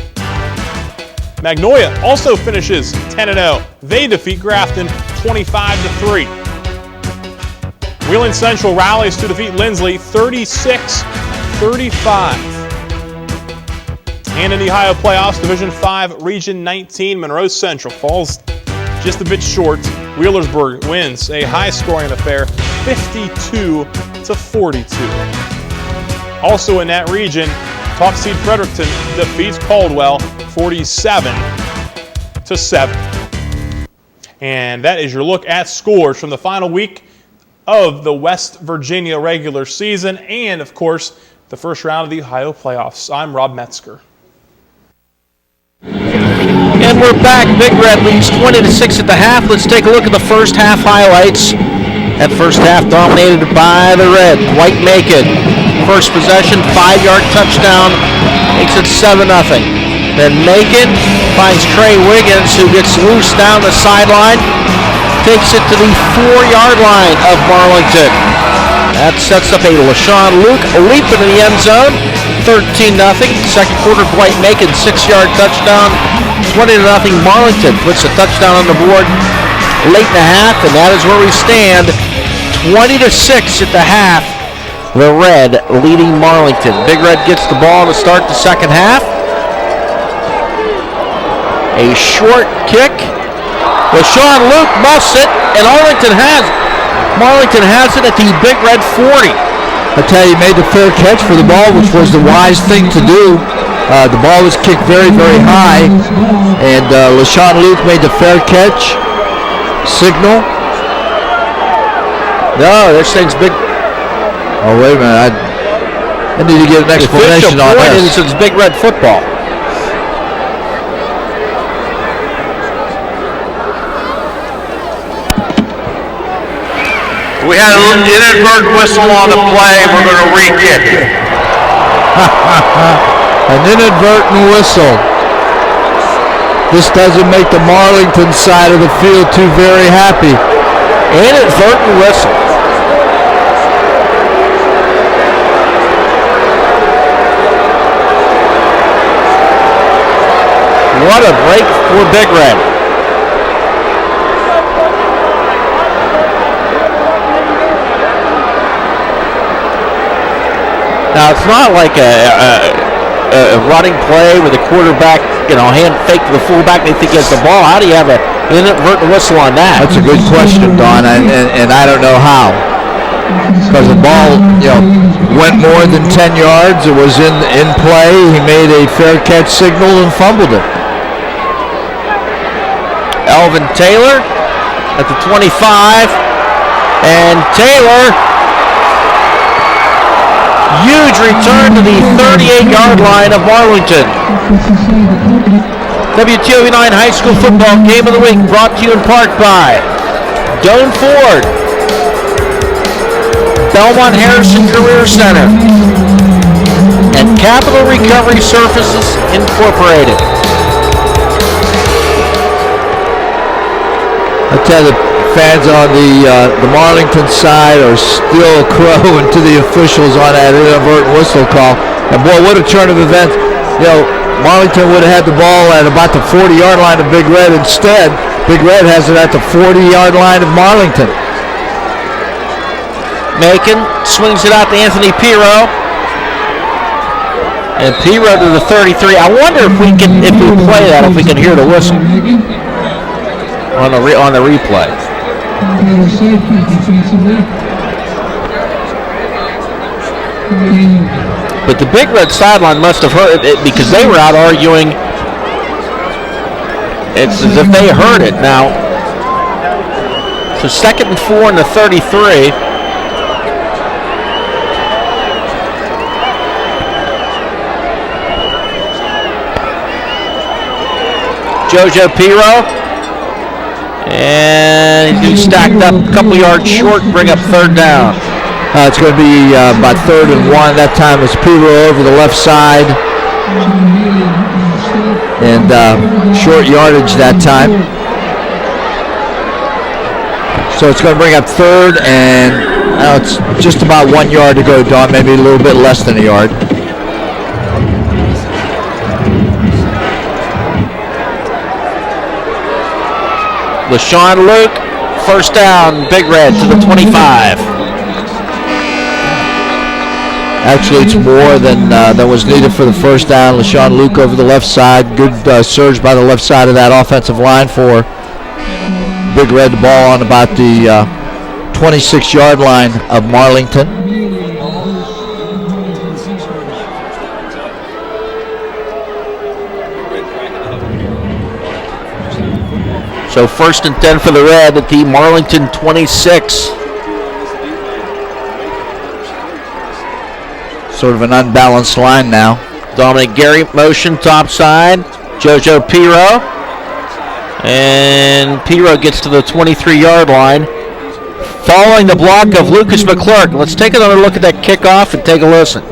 Magnolia also finishes 10-0. They defeat Grafton 25-3. Wheeling Central rallies to defeat Lindsley 36-35. And in the Ohio playoffs, Division 5, Region 19, Monroe Central falls just a bit short. Wheelersburg wins a high-scoring affair 52-45. to 42. Also in that region, top seed Fredericton defeats Caldwell 47-7. And that is your look at scores from the final week of the West Virginia regular season and, of course, the first round of the Ohio playoffs. I'm Rob Metzger. And we're back. Big Red leads 20-6 at the half. Let's take a look at the first half highlights. That first half dominated by the Red. White Macon. First possession, 5-yard touchdown. Makes it 7-0. Then Macon finds Trey Wiggins, who gets loose down the sideline. Takes it to the 4-yard line of Marlington. That sets up a LaShawn Luke leap into the end zone. 13-0. Second quarter, Dwight Macon, 6-yard touchdown. 20-0. Marlington puts a touchdown on the board late in the half, and that is where we stand. 20-6 at the half. The Red leading Marlington. Big Red gets the ball to start the second half. A short kick. LaShawn Luke muffs it, and Marlington has it at the Big Red 40. I tell you, he made the fair catch for the ball, which was the wise thing to do. The ball was kicked very, very high, and LaShawn Luke made the fair catch. Signal. No, this thing's big. Oh, wait a minute. I need to get an explanation on this. It's Big Red football. We had an inadvertent whistle on the play. We're going to re-kick it. An inadvertent whistle. This doesn't make the Marlington side of the field too very happy. Inadvertent whistle. What a break for Big Red. Now, it's not like a running play where the quarterback, hand fake to the fullback and they think he has the ball. How do you have an inadvertent whistle on that? That's a good question, Don, and I don't know how. Because the ball, went more than 10 yards. It was in play. He made a fair catch signal and fumbled it. Elvin Taylor at the 25, and Taylor, huge return to the 38-yard line of Marlington. WTOV 9 High School Football Game of the Week brought to you in part by Doane Ford, Belmont Harrison Career Center, and Capital Recovery Services Incorporated. I tell the fans on the Marlington side are still crowing to the officials on that inadvertent whistle call. And boy, what a turn of events. Marlington would have had the ball at about the 40-yard line of Big Red. Instead, Big Red has it at the 40-yard line of Marlington. Macon swings it out to Anthony Pirro. And Pirro to the 33. I wonder if we play that, if we can hear the whistle on the replay. But the Big Red sideline must have heard it because they were out arguing. It's as if they heard it now. So 2nd and 4 in the 33. Jojo Pirro. And he's stacked up a couple yards short, bring up third down. It's going to be about 3rd and 1. That time it's Pirro over the left side. And short yardage that time. So it's going to bring up 3rd, and it's just about 1 yard to go, Don, maybe a little bit less than a yard. LaShawn Luke, first down, Big Red to the 25. Actually, it's more than was needed for the first down. LaShawn Luke over the left side. Good surge by the left side of that offensive line for Big Red. The ball on about the 26-yard line of Marlington. So 1st and 10 for the Red at the Marlington 26. Sort of an unbalanced line now. Dominic Gary motion topside. Jojo Piro. And Piro gets to the 23-yard line. Following the block of Lucas McClurk. Let's take another look at that kickoff and take a listen.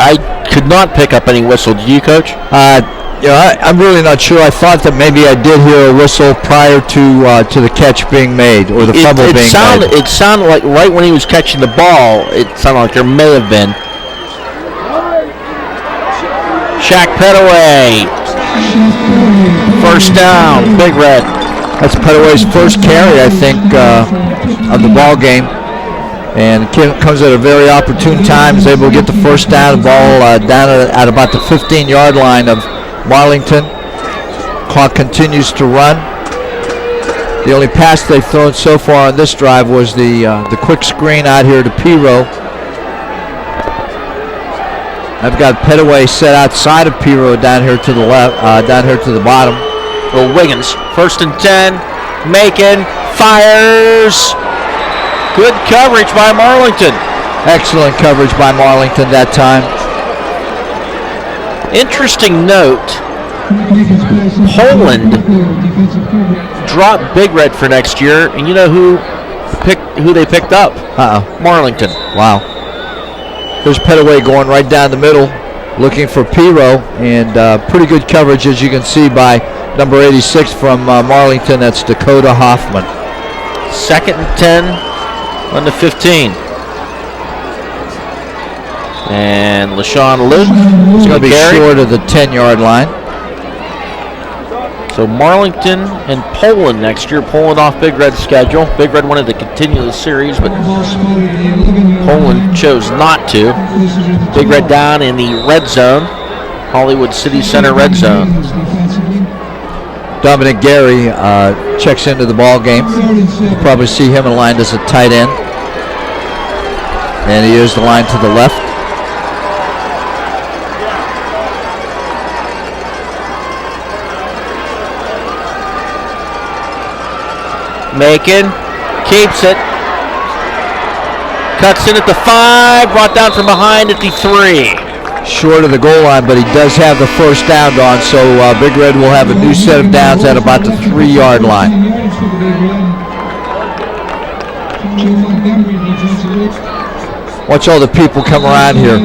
I could not pick up any whistle. Did you, Coach? I'm really not sure. I thought that maybe I did hear a whistle prior to the catch being made or the fumble being made. It sounded like right when he was catching the ball, it sounded like there may have been. Shaq Petaway. First down, Big Red. That's Petaway's first carry, I think, of the ball game. And comes at a very opportune time. Is able to get the first down. The ball down at about the 15-yard line of Marlington. Clock continues to run. The only pass they've thrown so far on this drive was the quick screen out here to Piro. I've got Petaway set outside of Piro down here to the left, down here to the bottom. Well, Wiggins, 1st and 10. Macon fires. Good coverage by Marlington. Excellent coverage by Marlington that time. Interesting note, Poland dropped Big Red for next year, and you know who they picked up? Marlington. Wow. There's Petaway going right down the middle, looking for Piro, and pretty good coverage, as you can see, by number 86 from Marlington. That's Dakota Hoffman. 2nd and 10. On the 15. And LaShawn Luke is going to be short of the 10-yard line. So Marlington and Poland next year. Poland off Big Red's schedule. Big Red wanted to continue the series, but Poland chose not to. Big Red down in the red zone. Hollywood City Center red zone. Dominic Gary checks into the ball game. You'll probably see him aligned as a tight end. And he is the line to the left. Macon keeps it. Cuts in at the 5. Brought down from behind at the 3. Short of the goal line, but he does have the first down on, so Big Red will have a new set of downs at about the 3-yard line. Watch all the people come around here.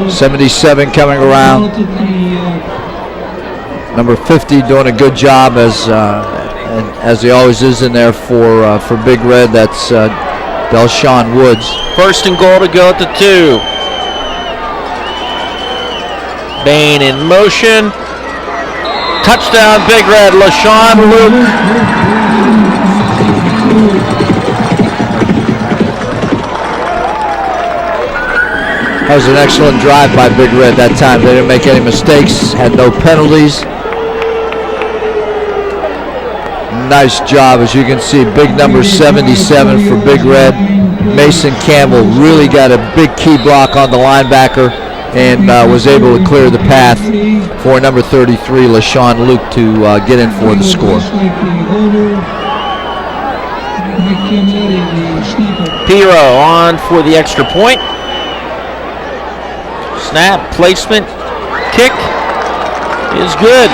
77 coming around. Number 50 doing a good job as he always is in there for Big Red. That's Delshawn Woods. 1st and goal to go at the 2. Bain in motion. Touchdown, Big Red. LaShawn Luke. That was an excellent drive by Big Red that time. They didn't make any mistakes, had no penalties. Nice job, as you can see, big number 77 for Big Red. Mason Campbell really got a big key block on the linebacker and was able to clear the path for number 33, LaShawn Luke, to get in for the score. Piro on for the extra point. Snap, placement, kick is good.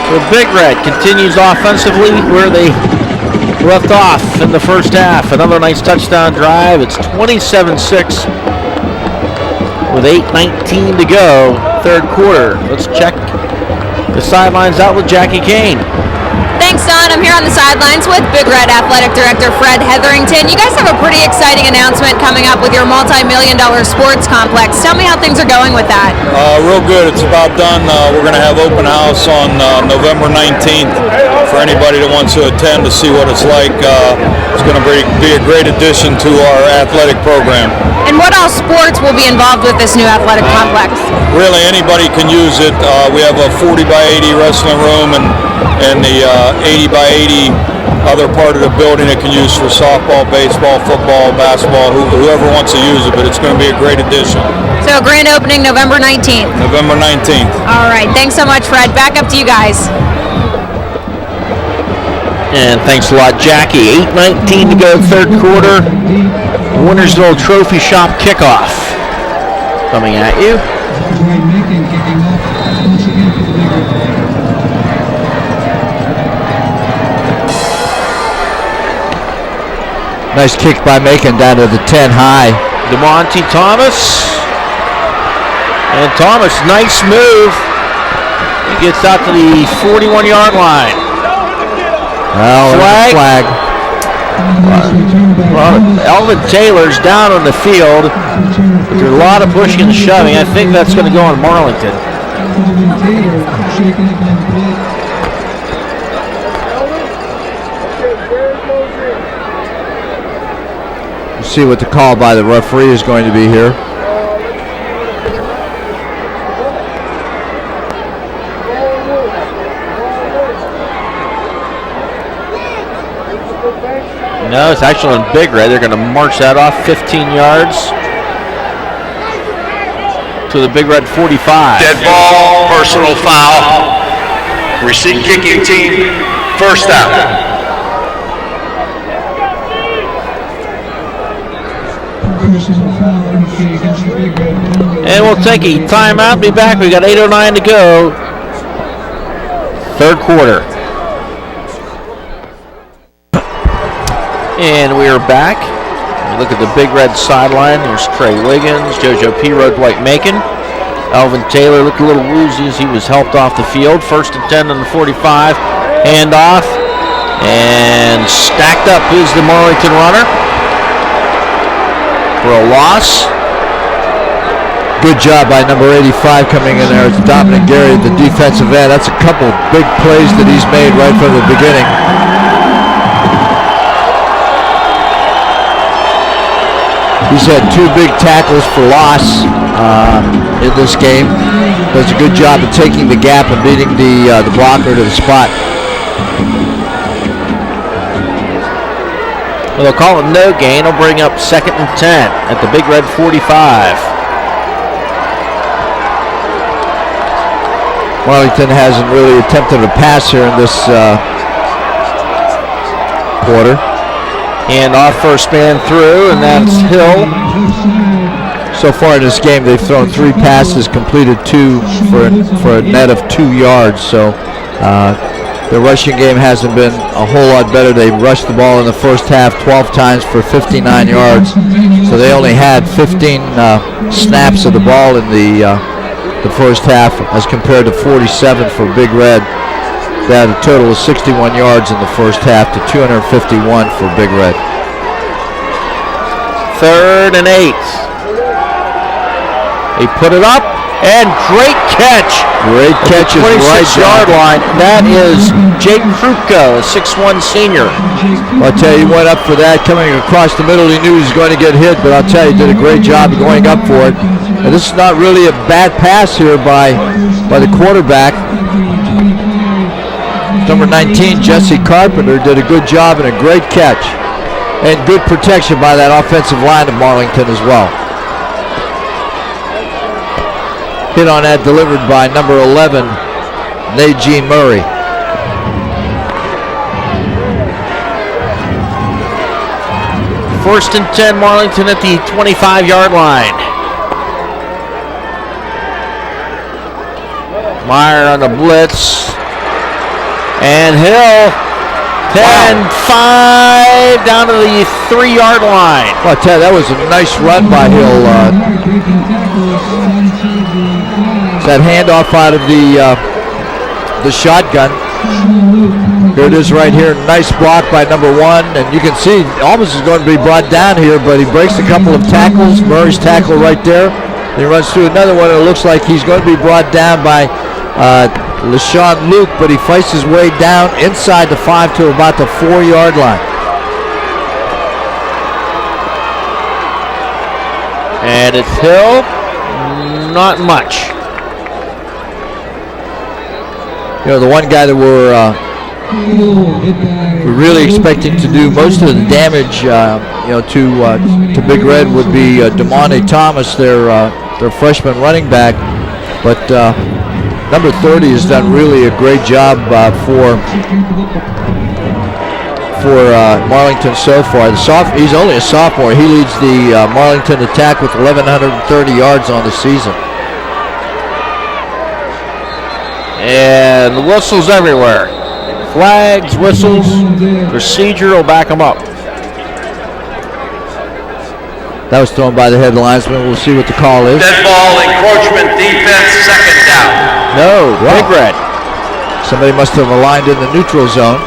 So Big Red continues offensively where they left off in the first half. Another nice touchdown drive. It's 27-6. with 8:19 to go, third quarter. Let's check the sidelines out with Jackie Kane. Thanks, Don. I'm here on the sidelines with Big Red Athletic Director Fred Hetherington. You guys have a pretty exciting announcement coming up with your multi-million-dollar sports complex. Tell me how things are going with that. Real good. It's about done. We're going to have open house on November 19th for anybody that wants to attend to see what it's like. It's going to be a great addition to our athletic program. And what all sports will be involved with this new athletic complex? Really, anybody can use it. We have a 40 by 80 wrestling room and the 80 by 80 other part of the building that can use for softball, baseball, football, basketball, whoever wants to use it, but it's going to be a great addition. So grand opening November 19th. November 19th. All right, thanks so much, Fred. Back up to you guys. And thanks a lot, Jackie. 8:19 to go, third quarter. Wintersville Trophy Shop kickoff coming at you. Nice kick by Macon down to the 10 high. DeMonte Thomas. And Thomas, nice move. He gets out to the 41-yard line. Well, flag. Well, Elvin Taylor's down on the field. There's a lot of pushing and shoving. I think that's going to go on Marlington. We'll see what the call by the referee is going to be here. No, it's actually in Big Red. They're going to march that off 15 yards to the Big Red 45. Dead ball, personal foul. Receive kicking team, first down. And we'll take a timeout. Be back. We got 8:09 to go. Third quarter. And we are back. Look at the Big Red sideline. There's Trey Wiggins, JoJo P. Dwight Macon. Alvin Taylor looked a little woozy as he was helped off the field. First and 10 on the 45. Handoff. And stacked up is the Marlington runner for a loss. Good job by number 85 coming in there. It's Dominic Gary, the defensive end. That's a couple big plays that he's made right from the beginning. He's had 2 big tackles for loss in this game. Does a good job of taking the gap and beating the blocker to the spot. Well, they'll call it no gain. They'll bring up second and 10 at the Big Red 45. Marlington hasn't really attempted a pass here in this quarter. And off first man through, and that's Hill. So far in this game, they've thrown 3 passes, completed 2 for a net of 2 yards. So the rushing game hasn't been a whole lot better. They rushed the ball in the first half 12 times for 59 yards. So they only had 15 snaps of the ball in the first half, as compared to 47 for Big Red. They had a total of 61 yards in the first half to 251 for Big Red. Third and 8. He put it up, and great catch. Great catch is right 26-yard line. That is Jake Krupko, a 6'1 senior. I'll tell you, he went up for that, coming across the middle. He knew he was going to get hit, but I'll tell you, he did a great job of going up for it. And this is not really a bad pass here by the quarterback. Number 19, Jesse Carpenter, did a good job and a great catch. And good protection by that offensive line of Marlington as well. Hit on that, delivered by number 11, Najee Murray. First and 10, Marlington at the 25-yard line. Meyer on the blitz. And Hill, 10-5, down to the 3-yard line. Well, I tell you, that was a nice run by Hill. That handoff out of the shotgun. Here it is right here. Nice block by number 1. And you can see almost is going to be brought down here, but he breaks a couple of tackles. Murray's tackle right there. He runs through another one, and it looks like he's going to be brought down by LaShawn Luke, but he fights his way down inside the 5 to about the 4-yard line. And it's Hill. Not much. You know, the one guy that we're really expecting to do most of the damage, to Big Red would be Demonte Thomas, their freshman running back. But number 30 has done really a great job for Marlington so far. He's only a sophomore. He leads the Marlington attack with 1,130 yards on the season. And whistles everywhere. Flags, whistles, procedure will back them up. That was thrown by the head linesman. We'll see what the call is. Dead ball, encroachment defense, second down. No, Big Red. Somebody must have aligned in the neutral zone.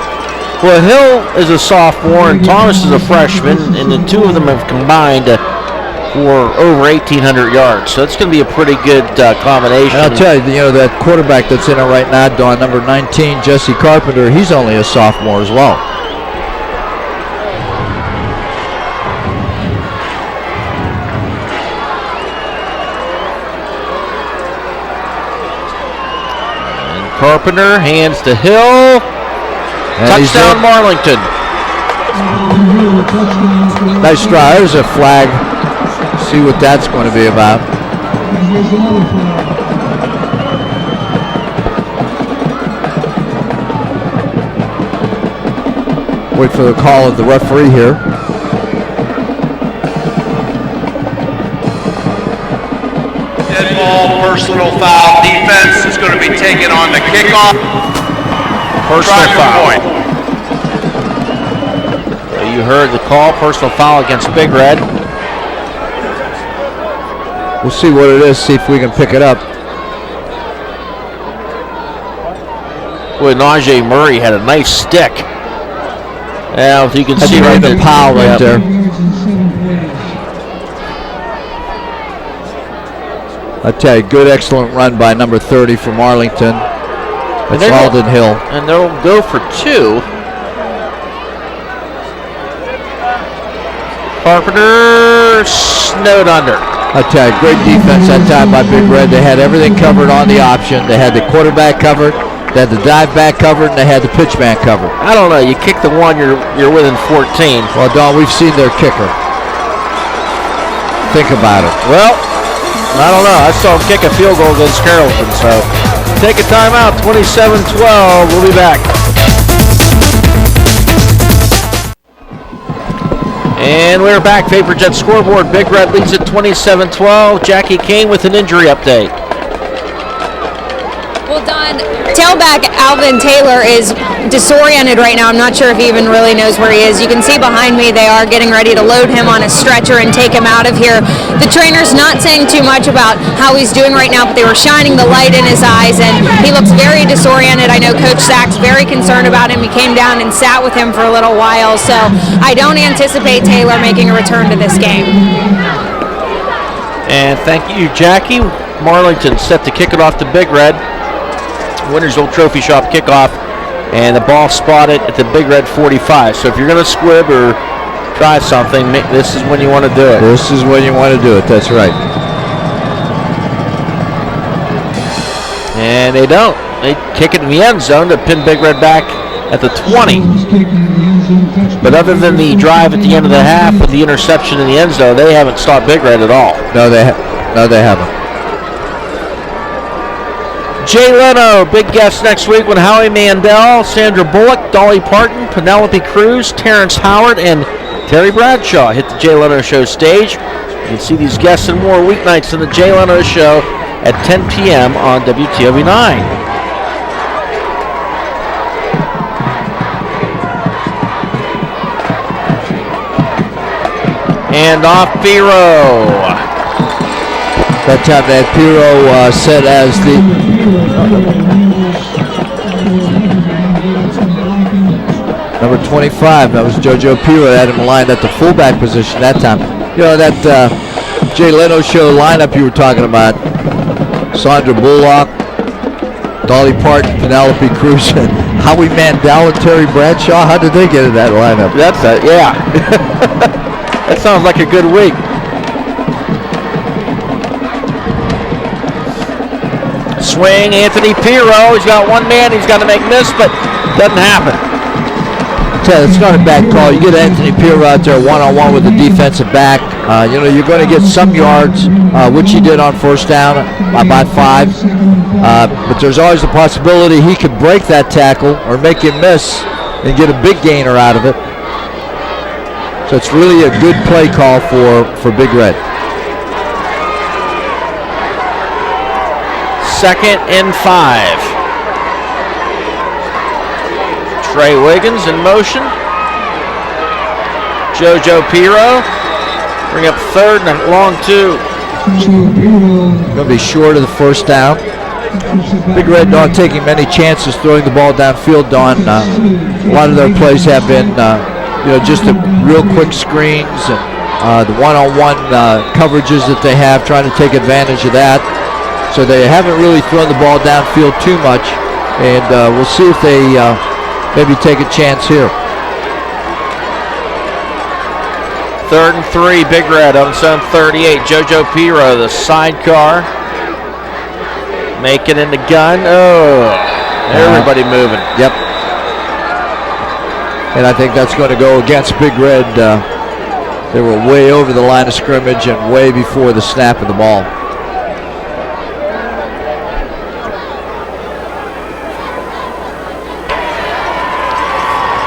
Well, Hill is a sophomore and Thomas is a freshman, and the two of them have combined for over 1,800 yards. So it's going to be a pretty good combination. And I'll tell you, that quarterback that's in it right now, Don, number 19, Jesse Carpenter, he's only a sophomore as well. And Carpenter hands to Hill. And touchdown Marlington. Nice try. There's a flag. See what that's going to be about. Wait for the call of the referee here. Dead ball, personal foul. Defense is going to be taken on the kickoff. Personal foul. You heard the call, personal foul against Big Red. We'll see what it is, see if we can pick it up. Boy, Najee Murray had a nice stick. Yeah, you can see right the pile right there. I tell you, good, excellent run by number 30 from Marlington. It's Alden Hill. And they'll go for 2. Carpenter snowed under. I tell you, great defense that time by Big Red. They had everything covered on the option. They had the quarterback covered, they had the dive back covered, and they had the pitch man covered. I don't know. You kick the one, you're within 14. Well, Don, we've seen their kicker. Think about it. Well, I don't know. I saw him kick a field goal against Carrollton, so take a timeout. 27-12. We'll be back. And we're back. Vapor Jet scoreboard. Big Red leads at 27-12. Jackie Kane with an injury update. Well, Don, tailback Alvin Taylor is disoriented right now. I'm not sure if he even really knows where he is. You can see behind me they are getting ready to load him on a stretcher and take him out of here. The trainer's not saying too much about how he's doing right now, but they were shining the light in his eyes, and he looks very disoriented. I know Coach Sack's very concerned about him. He came down and sat with him for a little while, so I don't anticipate Taylor making a return to this game. And thank you, Jackie. Marlington set to kick it off to Big Red. Wintersville Trophy Shop kickoff, and the ball spotted at the Big Red 45. So if you're going to squib or try something, this is when you want to do it. This is when you want to do it. That's right. And they don't. They kick it in the end zone to pin Big Red back at the 20. But other than the drive at the end of the half with the interception in the end zone, they haven't stopped Big Red at all. No, they haven't. Jay Leno, big guest next week with Howie Mandel, Sandra Bullock, Dolly Parton, Penelope Cruz, Terrence Howard, and Terry Bradshaw hit the Jay Leno Show stage. You can see these guests and more weeknights on the Jay Leno Show at 10 p.m. on WTOV 9. And off Biro. That time that Piro set as the number 25. That was JoJo Piro. Had him lined at the fullback position that time. You know, that Jay Leno Show lineup you were talking about. Sandra Bullock, Dolly Parton, Penelope Cruz, Howie Mandel, and Terry Bradshaw. How did they get in that lineup? That's it, yeah. That sounds like a good week. Swing, Anthony Pirro. He's got one man he's got to make miss, but doesn't happen. It's not a bad call. You get Anthony Pirro out there one-on-one with the defensive back. You're going to get some yards, which he did on first down, about 5. But there's always the possibility he could break that tackle or make him miss and get a big gainer out of it. So it's really a good play call for Big Red. 2nd and 5. Trey Wiggins in motion. JoJo Pirro. Bring up 3rd and long 2. Going to be short of the first down. Big Red not taking many chances throwing the ball downfield, Don. A lot of their plays have been, just the real quick screens and the one-on-one coverages that they have, trying to take advantage of that. So they haven't really thrown the ball downfield too much, and we'll see if they maybe take a chance here. 3rd and 3, Big Red on its own 38. JoJo Pirro, the sidecar. Making in the gun. Oh, everybody moving. Yep. And I think that's going to go against Big Red. They were way over the line of scrimmage and way before the snap of the ball.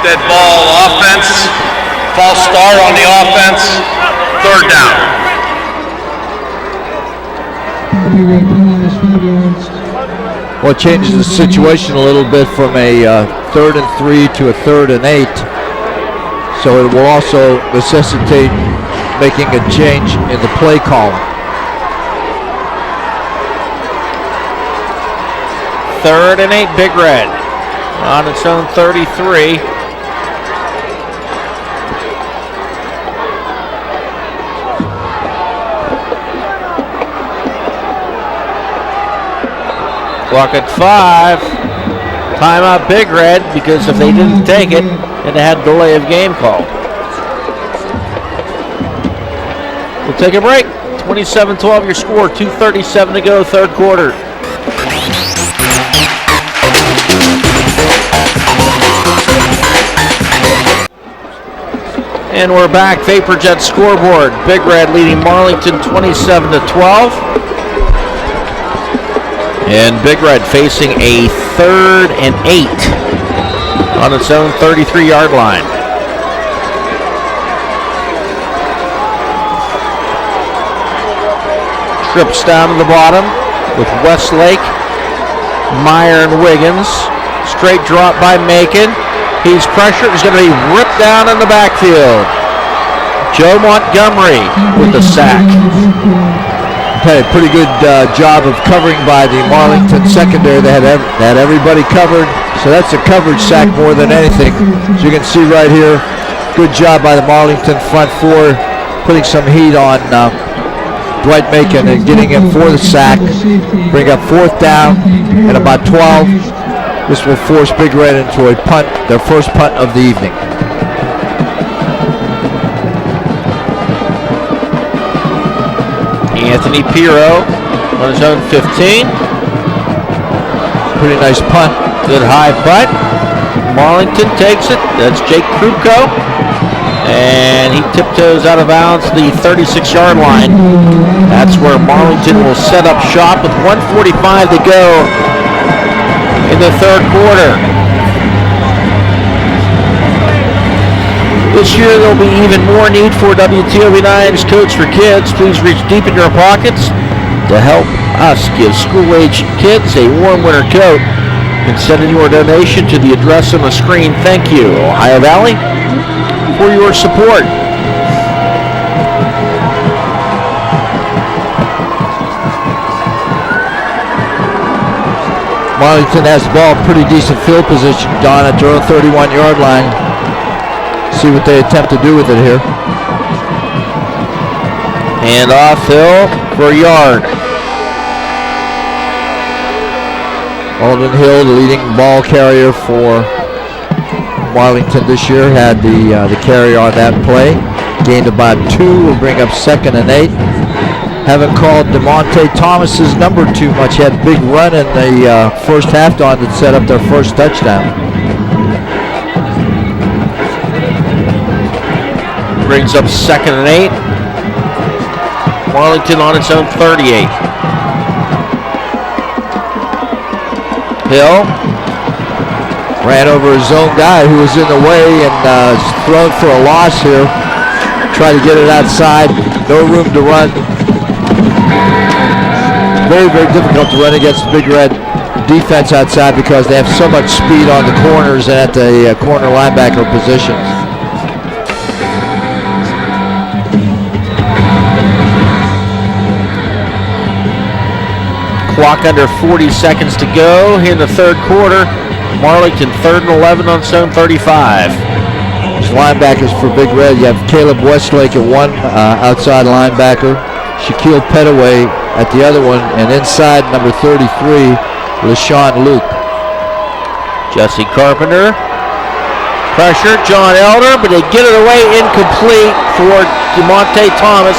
Dead ball offense. False start on the offense. 3rd down. Well, it changes the situation a little bit from a 3rd and 3 to a 3rd and 8. So it will also necessitate making a change in the play call. 3rd and 8, Big Red on its own 33. Clock at 5. Timeout Big Red, because if they didn't take it, it had delay of game called. We'll take a break. 27-12 your score, 2:37 to go, 3rd quarter. And we're back. VaporJet scoreboard. Big Red leading Marlington 27-12. And Big Red facing a 3rd and 8 on its own 33-yard line. Trips down to the bottom with Westlake, Meyer, and Wiggins. Straight drop by Macon. He's pressured. He's going to be ripped down in the backfield. Joe Montgomery with the sack. Had a pretty good job of covering by the Marlington secondary. They had everybody covered, so that's a coverage sack more than anything. So you can see right here, good job by the Marlington front 4, putting some heat on Dwight Macon and getting him for the sack. Bring up 4th down and about 12. This will force Big Red into a punt, their first punt of the evening. Anthony Pirro on his own 15. Pretty nice punt. Good high punt. Marlington takes it. That's Jake Krupko. And he tiptoes out of bounds the 36-yard line. That's where Marlington will set up shop with 1:45 to go in the 3rd quarter. This year there'll be even more need for WTOV 9's Coats for Kids. Please reach deep in your pockets to help us give school-age kids a warm winter coat and send in your donation to the address on the screen. Thank you, Ohio Valley, for your support. Marlington has the ball, pretty decent field position, Don, at their own 31-yard line. See what they attempt to do with it here. And off hill for a yard. Alden Hill, the leading ball carrier for Marlington this year, had the carry on that play. Gained about 2, will bring up 2nd and 8. Haven't called DeMonte Thomas's number too much. He had a big run in the first half on that set up their first touchdown. Brings up 2nd and 8. Marlington on its own 38. Hill ran over his own guy who was in the way and thrown for a loss here. Try to get it outside. No room to run. Very, very difficult to run against the Big Red defense outside because they have so much speed on the corners and at the corner linebacker positions. Clock under 40 seconds to go here in the third quarter. Marlington 3rd and 11 on its own 35. As linebackers for Big Red, you have Caleb Westlake at one outside linebacker, Shaquille Petaway at the other one, and inside number 33, LaShawn Luke. Jesse Carpenter. Pressure, John Elder, but they get it away incomplete for DeMonte Thomas.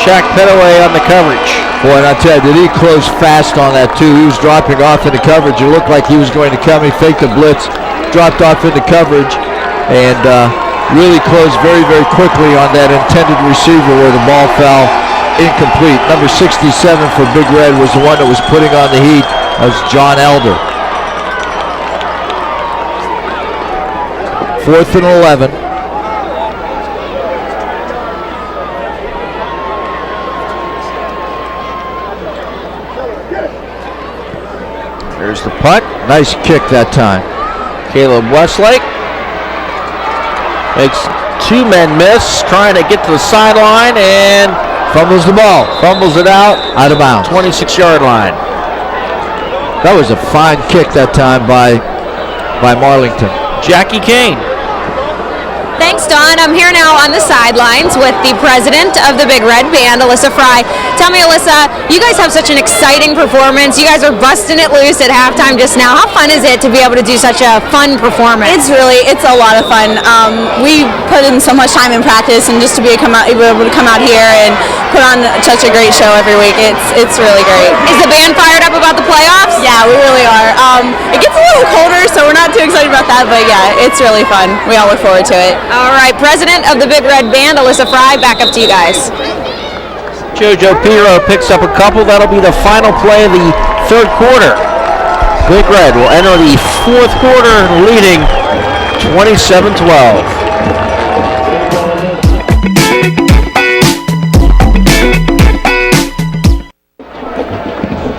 Shaq Petaway on the coverage. Boy, and I tell you, did he close fast on that too. He was dropping off into coverage. It looked like he was going to come. He faked the blitz, dropped off into coverage, and really closed very, very quickly on that intended receiver where the ball fell incomplete. Number 67 for Big Red was the one that was putting on the heat. That was John Elder. 4th and 11. There's the punt. Nice kick that time. Caleb Westlake makes 2 men miss, trying to get to the sideline and fumbles the ball. Fumbles it out of bounds. 26-yard line. That was a fine kick that time by Marlington. Jackie Kane. Thanks, Don. I'm here now on the sidelines with the president of the Big Red Band, Alyssa Fry. Tell me, Alyssa, you guys have such an exciting performance. You guys are busting it loose at halftime just now. How fun is it to be able to do such a fun performance? It's a lot of fun. We put in so much time in practice, and just to be able to come out here and put on such a great show every week, it's really great. Is the band fired up about the playoffs? Yeah, we really are. It gets a little colder, so we're not too excited about that, but yeah, it's really fun. We all look forward to it. All right, president of the Big Red Band, Alyssa Fry, back up to you guys. JoJo Piro picks up a couple. That'll be the final play of the third quarter. Big Red will enter the fourth quarter leading 27-12.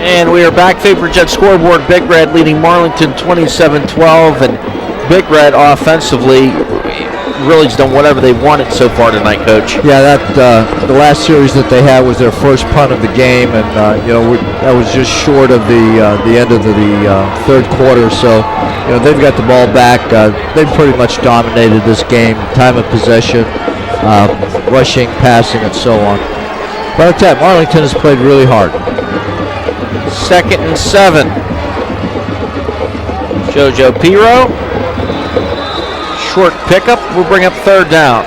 And we are back. Favorite Jet scoreboard. Big Red leading Marlington 27-12, and Big Red offensively really has done whatever they wanted so far tonight, Coach. Yeah, the last series that they had was their first punt of the game, and that was just short of the end of the third quarter. So, they've got the ball back. They've pretty much dominated this game, time of possession, rushing, passing, and so on. But at that, Marlington has played really hard. 2nd and 7. JoJo Piro. Short pickup will bring up 3rd down.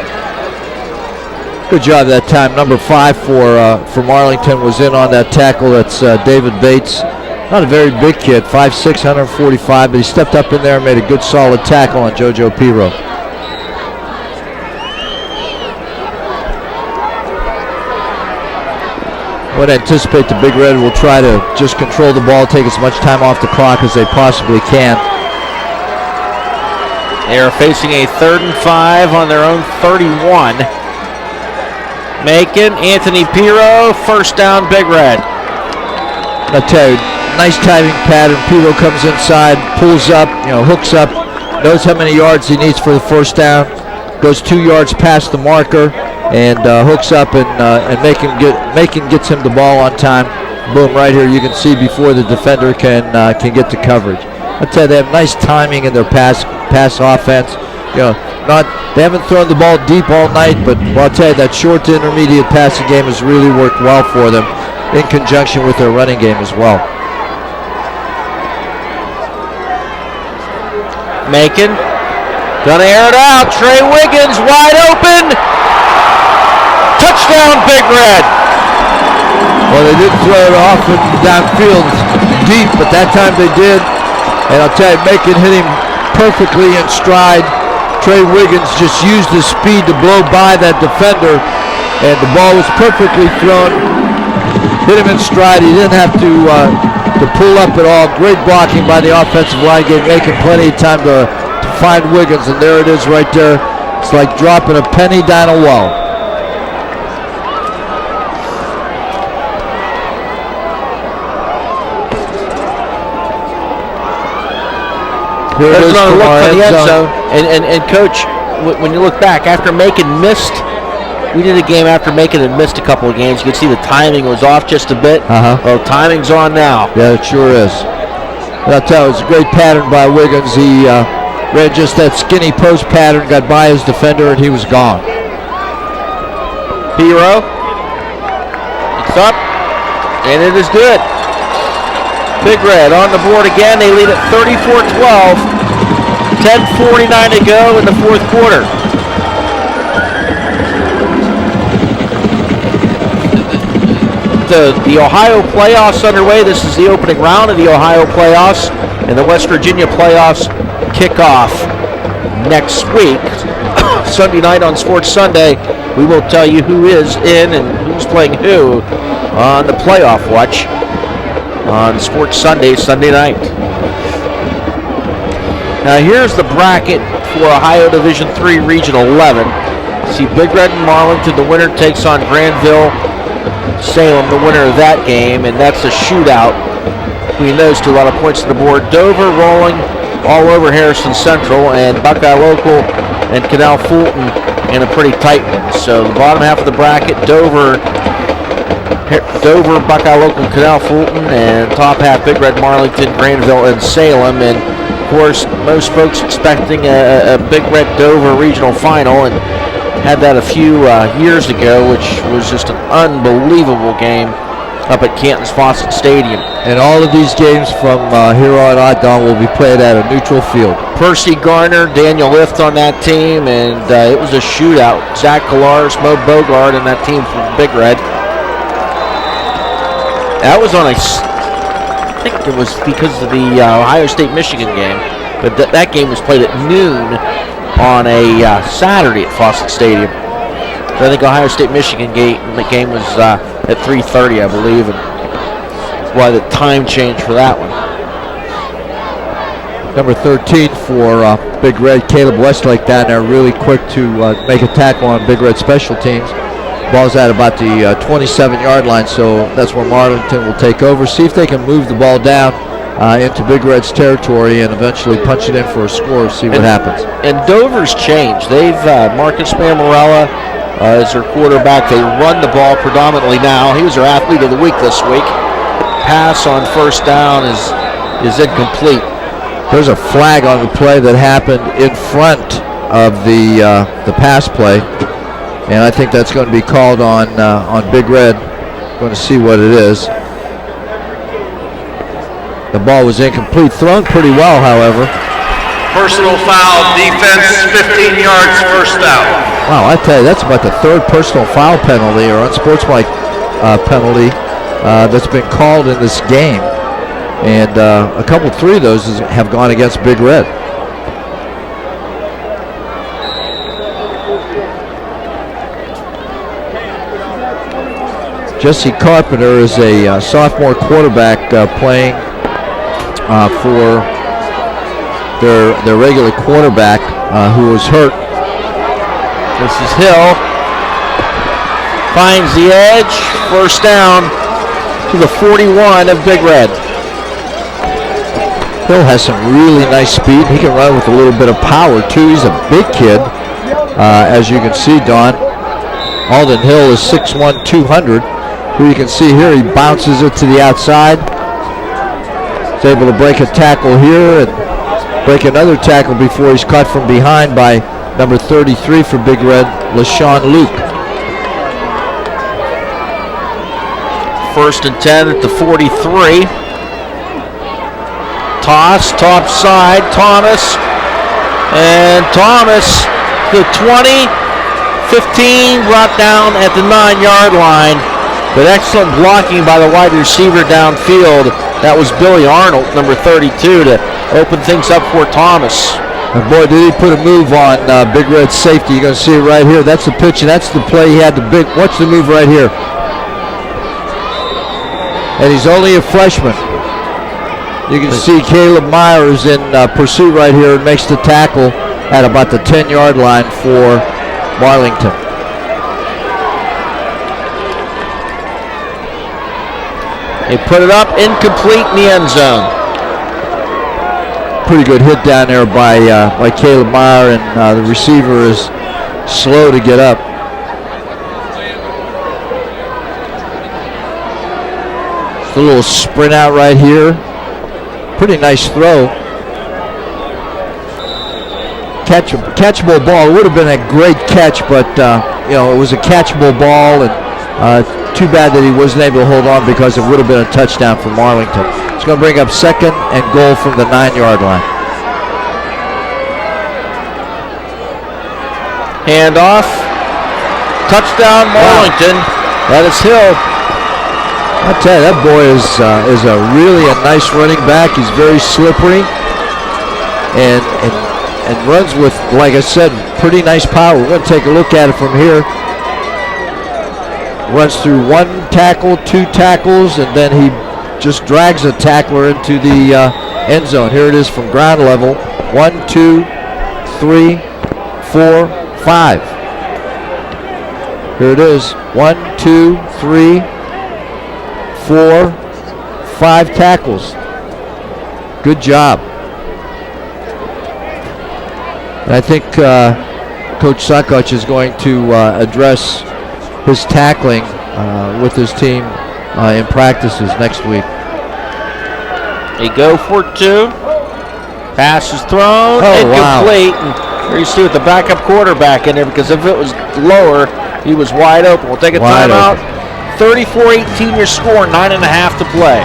Good job that time. Number 5 for Marlington was in on that tackle. That's David Bates. Not a very big kid, 5'6", 145, but he stepped up in there and made a good solid tackle on JoJo Piro. I would anticipate the Big Red will try to just control the ball, take as much time off the clock as they possibly can. They are facing a 3rd and 5 on their own 31. Macon, Anthony Piro, 1st down, Big Red. I tell you, nice timing pattern. Piro comes inside, pulls up, hooks up, knows how many yards he needs for the 1st down, goes 2 yards past the marker, and hooks up, and Macon gets him the ball on time. Boom, right here you can see before the defender can get to coverage. I tell you, they have nice timing in their pass offense. They haven't thrown the ball deep all night, but I'll tell you, that short to intermediate passing game has really worked well for them in conjunction with their running game as well. Macon. Gonna air it out. Trey Wiggins wide open. Touchdown, Big Red. Well, they didn't throw it off and downfield deep, but that time they did. And I'll tell you, Macon hit him perfectly in stride. Trey Wiggins just used his speed to blow by that defender, and the ball was perfectly thrown. Hit him in stride. He didn't have to pull up at all. Great blocking by the offensive line. Gave Macon plenty of time to find Wiggins, and there it is right there. It's like dropping a penny down a well. Here it is another from look our for the end end zone. zone. And Coach, when you look back, after Macon missed, we did a game after Macon had missed a couple of games. You can see the timing was off just a bit. Well, timing's on now. Yeah, it sure is. But I'll tell you, it's a great pattern by Wiggins. He ran just that skinny post pattern, got by his defender, and he was gone. Hero. It's up, and it is good. Big Red on the board again. They lead at 34-12. 10:49 to go in the fourth quarter. The Ohio playoffs underway. This is the opening round of the Ohio playoffs, and the West Virginia playoffs kick off next week. Sunday night on Sports Sunday, we will tell you who is in and who's playing who on the playoff watch on Sports Sunday, Sunday night. Now here's the bracket for Ohio Division III Region 11. See Big Red and Marlington. The winner takes on Granville Salem, the winner of that game, and that's a shootout between those two. A lot of points to the board. Dover rolling all over Harrison Central, and Buckeye Local and Canal Fulton in a pretty tight one. So the bottom half of the bracket, Dover, Buckeye Local, Canal Fulton, and top half Big Red, Marlington, Granville, and Salem. And of course, most folks expecting a Big Red Dover regional final, and had that a few years ago, which was just an unbelievable game up at Canton's Fawcett Stadium. And all of these games from here on out, Don, will be played at a neutral field. Percy Garner, Daniel Lift on that team, and it was a shootout. Zach Kalaris, Mo Bogard, and that team from Big Red. That was on I think it was because of the Ohio State-Michigan game, but that game was played at noon on a Saturday at Fawcett Stadium. So I think Ohio State-Michigan game was at 3:30, I believe, and that's why the time changed for that one. Number 13 for Big Red, Caleb Westlake down there, really quick to make a tackle on Big Red special teams. Ball's at about the 27-yard line, so that's where Marlington will take over. See if they can move the ball down into Big Red's territory and eventually punch it in for a score. See what happens. And Dover's changed. They've Marcus Mammarella as their quarterback. They run the ball predominantly now. He was their athlete of the week this week. Pass on first down is incomplete. There's a flag on the play that happened in front of the pass play, and I think that's going to be called on Big Red. Going to see what it is. The ball was incomplete, thrown pretty well, however. Personal foul, defense, 15 yards, first down. Wow, I tell you, that's about the third personal foul penalty or unsportsmanlike penalty that's been called in this game. And three of those have gone against Big Red. Jesse Carpenter is a sophomore quarterback playing for their regular quarterback who was hurt. This is Hill. Finds the edge. First down to the 41 of Big Red. Hill has some really nice speed. He can run with a little bit of power too. He's a big kid, as you can see, Don. Alden Hill is 6'1", 200. Who you can see here, he bounces it to the outside. He's able to break a tackle here and break another tackle before he's caught from behind by number 33 for Big Red, LaShawn Luke. First and 10 at the 43. Toss, top side, Thomas And Thomas, the 20, 15, brought down at the 9-yard line. But excellent blocking by the wide receiver downfield. That was Billy Arnold, number 32, to open things up for Thomas. And boy, did he put a move on Big Red's safety. You're going to see it right here. That's the pitch, and that's the play he had to big. Watch the move right here. And he's only a freshman. You can see Caleb Myers in pursuit right here and makes the tackle at about the 10-yard line for Marlington. They put it up, incomplete in the end zone. Pretty good hit down there by Caleb Meyer, and the receiver is slow to get up. Just a little sprint out right here. Pretty nice throw. Catchable ball. It would have been a great catch, but it was a catchable ball, and too bad that he wasn't able to hold on because it would have been a touchdown for Marlington. It's going to bring up 2nd and goal from the 9-yard line. Handoff. Touchdown Marlington. Wow. That is Hill. I tell you, that boy is a really nice running back. He's very slippery and runs with, like I said, pretty nice power. We're going to take a look at it from here. Runs through 1 tackle, 2 tackles, and then he just drags a tackler into the end zone. Here it is from ground level. 1, 2, 3, 4, 5. Here it is. 1, 2, 3, 4, 5 tackles. Good job. And I think Coach Sakoch is going to address his tackling with his team in practices next week. They go for 2. Pass is thrown. Incomplete. Wow. And here you see with the backup quarterback in there, because if it was lower, he was wide open. We'll take a timeout. 34-18 your score, 9.5 to play.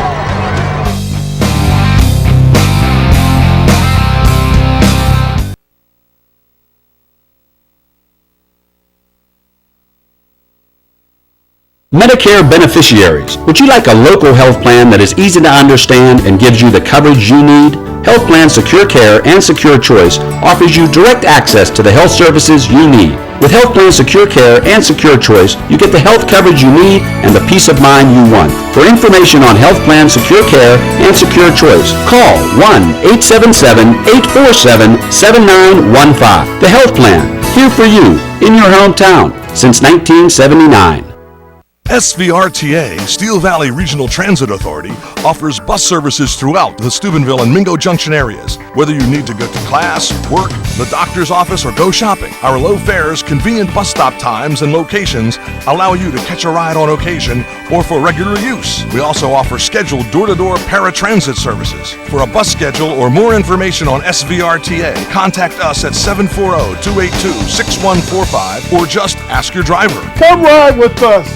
Medicare beneficiaries, would you like a local health plan that is easy to understand and gives you the coverage you need? Health Plan Secure Care and Secure Choice offers you direct access to the health services you need. With Health Plan Secure Care and Secure Choice, you get the health coverage you need and the peace of mind you want. For information on Health Plan Secure Care and Secure Choice, call 1-877-847-7915. The Health Plan, here for you, in your hometown, since 1979. SVRTA, Steel Valley Regional Transit Authority, offers bus services throughout the Steubenville and Mingo Junction areas. Whether you need to go to class, work, the doctor's office, or go shopping, our low fares, convenient bus stop times, and locations allow you to catch a ride on occasion or for regular use. We also offer scheduled door-to-door paratransit services. For a bus schedule or more information on SVRTA, contact us at 740-282-6145 or just ask your driver. Come ride with us.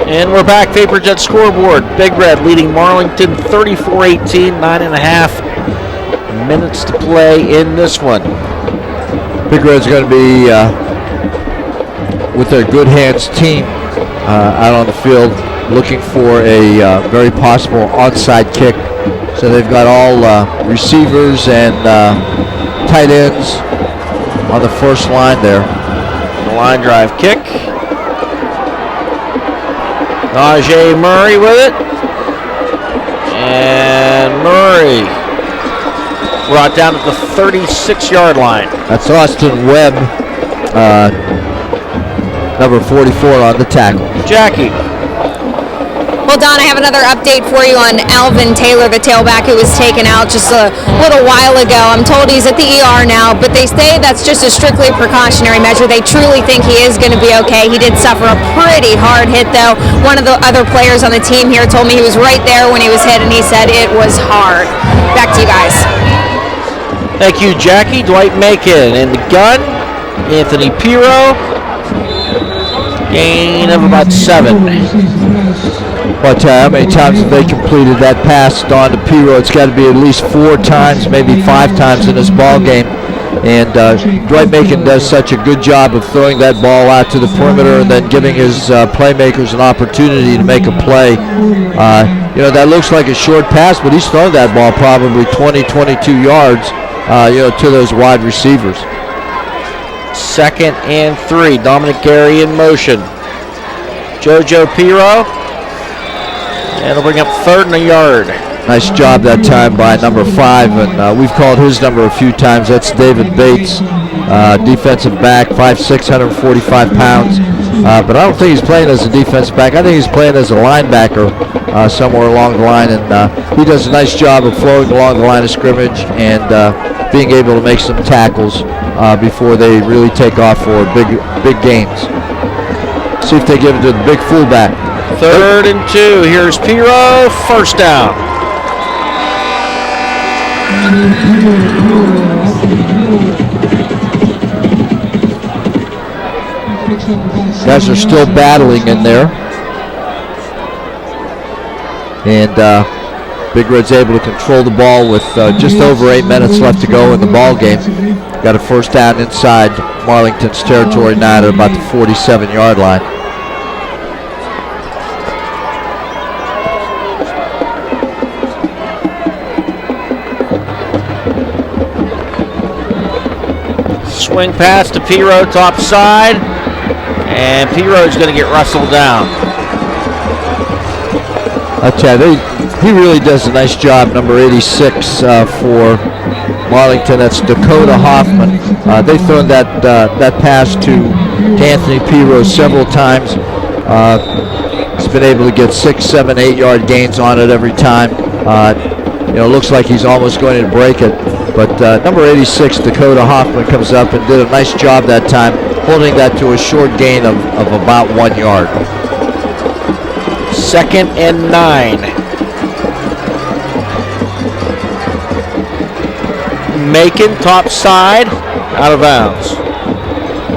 And we're back, Vapor Jet scoreboard. Big Red leading Marlington 34-18, 9.5 minutes to play in this one. Big Red's going to be with their Good Hands team out on the field looking for a very possible onside kick. So they've got all receivers and tight ends on the first line there. The line drive kick. Najee Murray with it. And Murray brought down at the 36-yard line. That's Austin Webb, number 44 on the tackle. Jackie. Well, Don, I have another update for you on Alvin Taylor, the tailback who was taken out just a little while ago. I'm told he's at the ER now, but they say that's just a strictly precautionary measure. They truly think he is going to be okay. He did suffer a pretty hard hit, though. One of the other players on the team here told me he was right there when he was hit, and he said it was hard. Back to you guys. Thank you, Jackie. Dwight Macon in the gun. Anthony Pirro. Gain of about 7. But how many times have they completed that pass on to Piro? It's got to be at least 4 times, maybe 5 times in this ball game. And Dwight Macon does such a good job of throwing that ball out to the perimeter and then giving his playmakers an opportunity to make a play. That looks like a short pass, but he's thrown that ball probably 20, 22 yards, to those wide receivers. 2nd and 3. Dominic Gary in motion. JoJo Piro. And it'll bring up 3rd and a yard. Nice job that time by number 5, and we've called his number a few times. That's David Bates, defensive back, 5'6", 145 pounds. But I don't think he's playing as a defensive back. I think he's playing as a linebacker somewhere along the line, and he does a nice job of flowing along the line of scrimmage and being able to make some tackles before they really take off for big gains. See if they give it to the big fullback. 3rd and 2. Here's Piro. 1st down. Guys are still battling in there. And Big Red's able to control the ball with just over 8 minutes left to go in the ball game. Got a 1st down inside Marlington's territory now at about the 47-yard line. Swing pass to Piro, top side, and Piro's going to get rustled down. I tell you, he really does a nice job, number 86 for Marlington. That's Dakota Hoffman. They've thrown that pass to Anthony Piro several times. He's been able to get 6, 7, 8-yard gains on it every time. Looks like he's almost going to break it. But number 86, Dakota Hoffman, comes up and did a nice job that time, holding that to a short gain of about 1 yard. 2nd and 9. Macon, top side, out of bounds.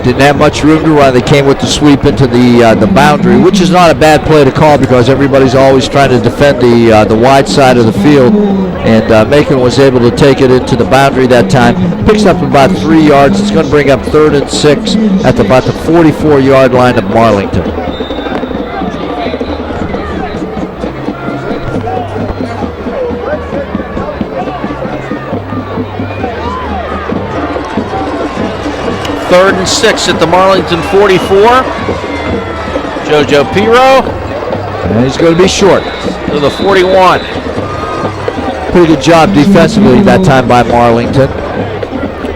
Didn't have much room to run. They came with the sweep into the boundary, which is not a bad play to call because everybody's always trying to defend the wide side of the field. And Macon was able to take it into the boundary that time. Picks up about 3 yards. It's going to bring up 3rd and 6 at about the 44-yard line of Marlington. Third and 6 at the Marlington 44. JoJo Piro. And he's going to be short. To the 41. Pretty good job defensively that time by Marlington.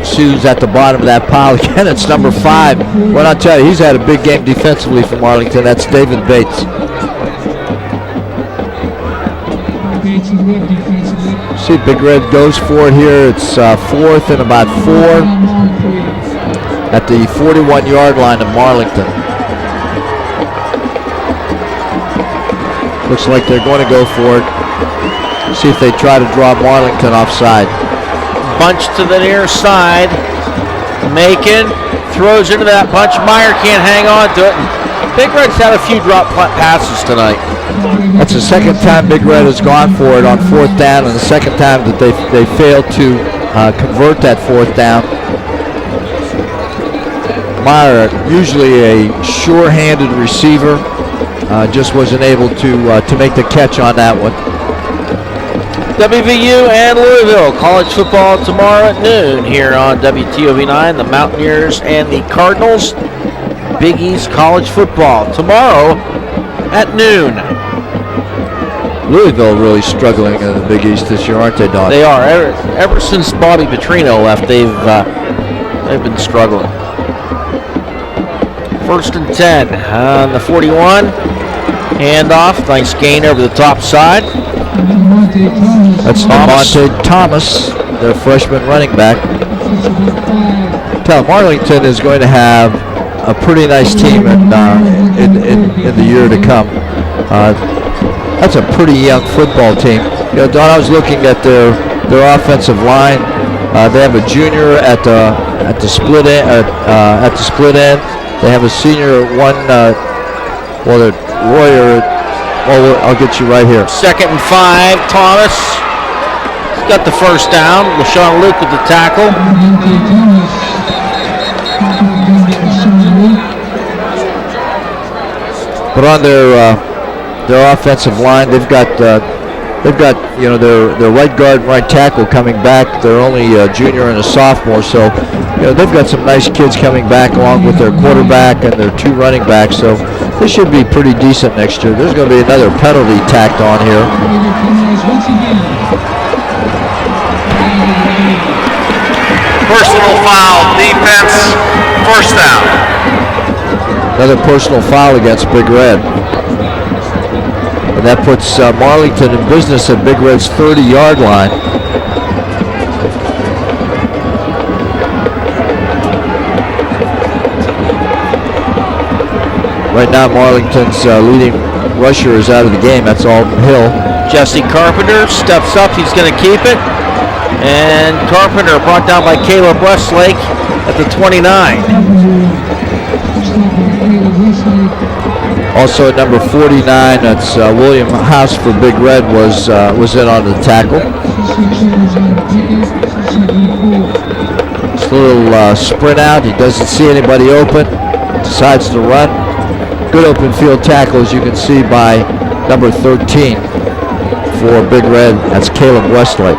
Sue's at the bottom of that pile again. It's number 5. Well, I'll tell you, he's had a big game defensively for Marlington. That's David Bates. See, Big Red goes for it here. It's 4th and about 4 at the 41-yard line of Marlington. Looks like they're going to go for it. See if they try to draw Marlington offside. Bunch to the near side. Macon throws into that bunch. Meyer can't hang on to it. Big Red's had a few drop passes tonight. That's the 2nd time Big Red has gone for it on 4th down, and the 2nd time that they failed to convert that 4th down. Meyer, usually a sure-handed receiver, just wasn't able to make the catch on that one. WVU and Louisville college football tomorrow at noon here on WTOV 9. The Mountaineers and the Cardinals. Big East college football tomorrow at noon. Louisville really struggling in the Big East this year, aren't they, Don? They are. Ever since Bobby Petrino left, they've been struggling. 1st and 10 on the 41. Handoff. Nice gain over the top side. That's Monte Thomas, their freshman running back. Marlington is going to have a pretty nice team in the year to come. That's a pretty young football team. Don, I was looking at their offensive line. They have a junior at the split end. They have a senior at one, Royer. I'll get you right here. 2nd and 5. Thomas got the first down. LaShawn Luke with the tackle. But on their offensive line, they've got their right guard and right tackle coming back. They're only a junior and a sophomore, so they've got some nice kids coming back along with their quarterback and their 2 running backs. So this should be pretty decent next year. There's going to be another penalty tacked on here. Personal foul, defense, first down. Another personal foul against Big Red. And that puts Marlington in business at Big Red's 30-yard line. Right now, Marlington's leading rusher is out of the game. That's Alden Hill. Jesse Carpenter steps up. He's going to keep it. And Carpenter brought down by Caleb Westlake at the 29. Also at number 49, that's William House for Big Red was in on the tackle. Just a little sprint out. He doesn't see anybody open. Decides to run. Good open field tackle, as you can see, by number 13 for Big Red. That's Caleb Westlake.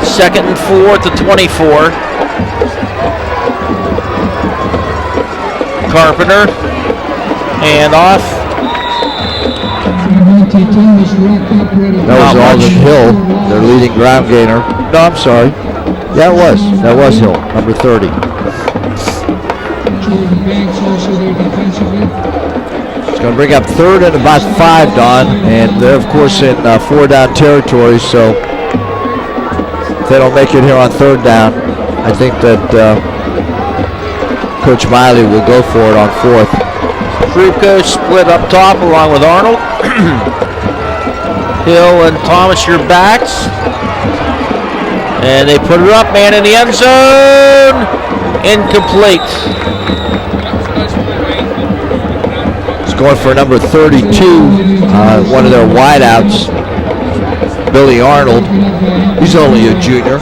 2nd and 4 at the 24. Carpenter. And off. That was Alden Hill, their leading ground gainer. No, I'm sorry. Yeah, it was. That was Hill, number 30. It's going to bring up 3rd and about 5, Don. And they're, of course, in 4-down territory, so if they don't make it here on 3rd down, I think that Coach Miley will go for it on 4th. Krupko split up top along with Arnold. Hill and Thomas, your backs. And they put it up, man, in the end zone. Incomplete. It's going for number 32, one of their wideouts, Billy Arnold. He's only a junior.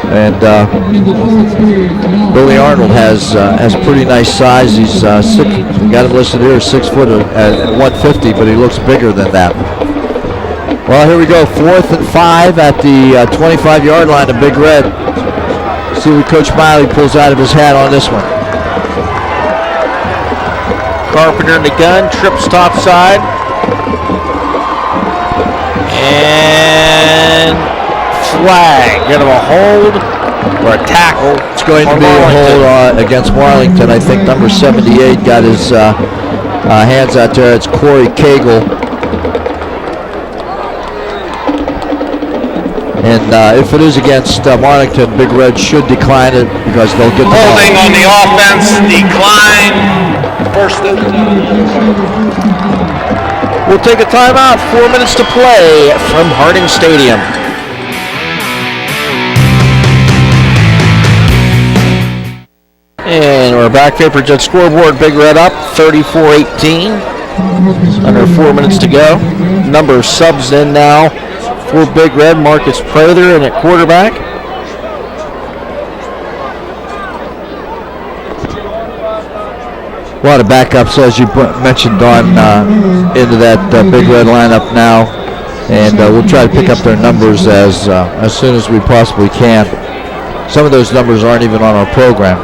And Billy Arnold has pretty nice size. He's got him listed here 6 foot at 150, but he looks bigger than that. Well, here we go, 4th and 5 at the 25-yard line of Big Red. See what Coach Miley pulls out of his hat on this one. Carpenter in the gun, trips topside. And flag. Get him a hold or a tackle. It's going to be a hold against Marlington. I think number 78 got his hands out there. It's Corey Cagle. And if it is against Marlington, Big Red should decline it because they'll get the holding on the offense, decline. First and 10. We'll take a timeout. 4 minutes to play from Harding Stadium. And we're back. Vapor Jet scoreboard. Big Red up 34-18. Under 4 minutes to go. Number of subs in now for Big Red. Marcus Prather in at quarterback. A lot of backups, as you mentioned, Don, into that Big Red lineup now. And we'll try to pick up their numbers as soon as we possibly can. Some of those numbers aren't even on our program.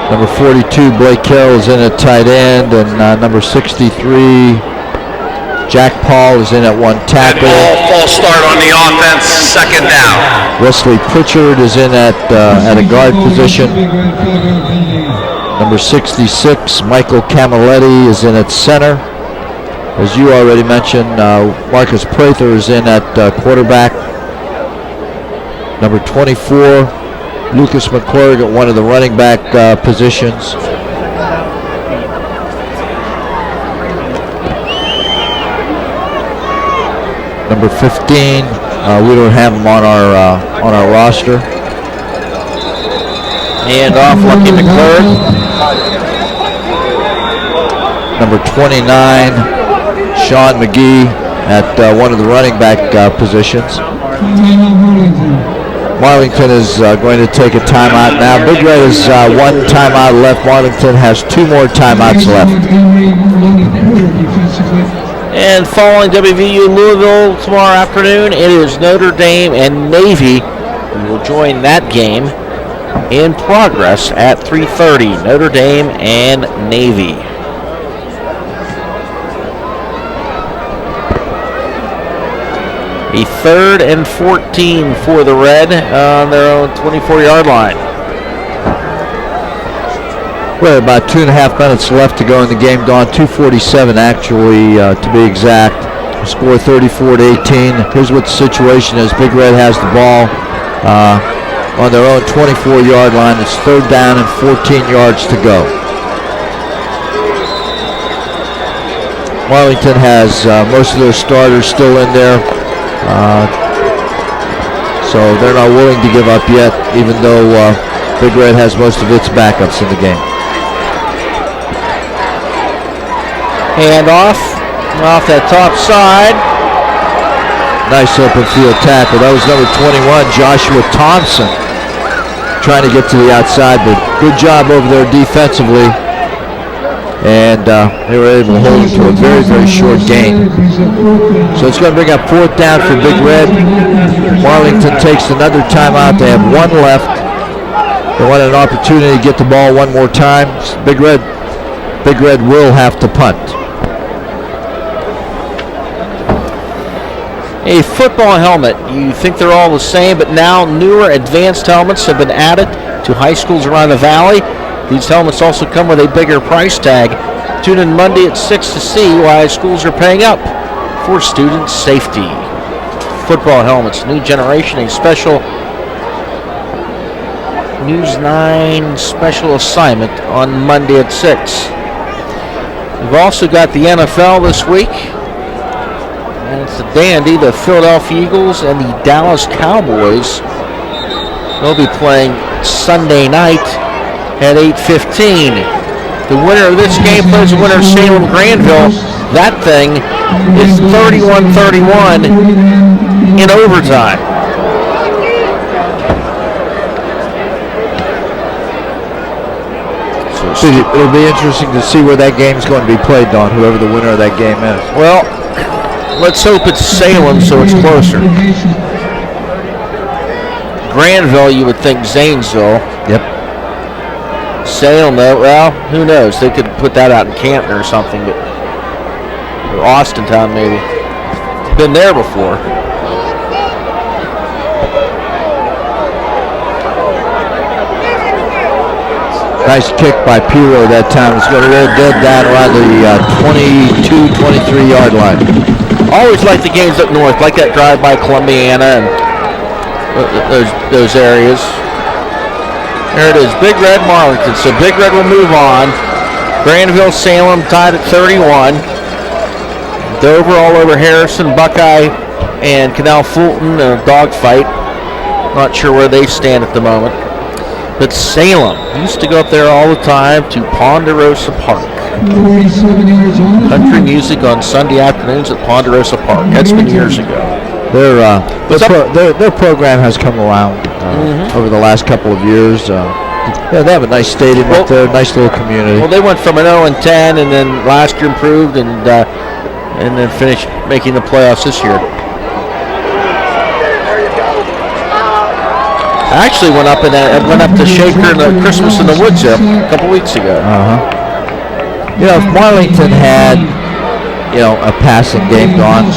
Number 42, Blake Carroll, is in at tight end, and number 63, Jack Paul, is in at one tackle. False start on the offense, 2nd down. Wesley Pritchard is in at a guard position. Number 66, Michael Camilletti, is in at center. As you already mentioned, Marcus Prather is in at quarterback. Number 24, Lucas McClurg at one of the running back positions. number 15. We don't have him on our roster. And off Lucky McClure. Number 29, Sean McGee at one of the running back positions. Marlington is going to take a timeout now. Big Red has one timeout left. Marlington has 2 more timeouts left. And following WVU Louisville tomorrow afternoon, it is Notre Dame and Navy. We will join that game in progress at 3:30. Notre Dame and Navy. A 3rd and 14 for the Red on their own 24-yard line. Well, about 2.5 minutes left to go in the game, Don. 2:47 actually, to be exact. Score 34-18. Here's what the situation is. Big Red has the ball on their own 24-yard line. It's 3rd down and 14 yards to go. Marlington has most of their starters still in there. So they're not willing to give up yet, even though Big Red has most of its backups in the game. Hand off that top side. Nice open field tackle. That was number 21, Joshua Thompson, trying to get to the outside, but good job over there defensively. And they were able to hold him to a very, very short gain. So it's going to bring up 4th down for Big Red. Marlington takes another timeout. They have 1 left. They want an opportunity to get the ball one more time. Big Red will have to punt. A football helmet. You think they're all the same, but now newer advanced helmets have been added to high schools around the valley. These helmets also come with a bigger price tag. Tune in Monday at 6 to see why schools are paying up for student safety. Football helmets, new generation, a special News 9 special assignment on Monday at 6. We've also got the NFL this week. And it's the dandy, the Philadelphia Eagles and the Dallas Cowboys. They'll be playing Sunday night at 8:15. The winner of this game plays the winner of Salem Granville. That thing is 31-31 in overtime. So it'll be interesting to see where that game's going to be played, Don, whoever the winner of that game is. Well, let's hope it's Salem so it's closer. Granville, you would think Zanesville. Yep. Salem, though, well, who knows? They could put that out in Canton or something, but or Austintown maybe. Been there before. Nice kick by Piro that time. It's going to go dead down around the 22, 23-yard line. Always like the games up north, like that drive by Columbiana and those areas. There it is, Big Red Marlington. So Big Red will move on. Granville, Salem tied at 31. Dover all over Harrison, Buckeye, and Canal Fulton in a dogfight. Not sure where they stand at the moment. But Salem used to go up there all the time to Ponderosa Park. Country music on Sunday afternoons at Ponderosa Park. That's been years ago. Their program has come around over the last couple of years. They have a nice stadium up there, nice little community. Well, they went from an 0-10, and then last year improved, and then finished making the playoffs this year. I actually went up to Shaker and Christmas in the Woods a couple weeks ago. You know, if Marlington had, a passing game, Don,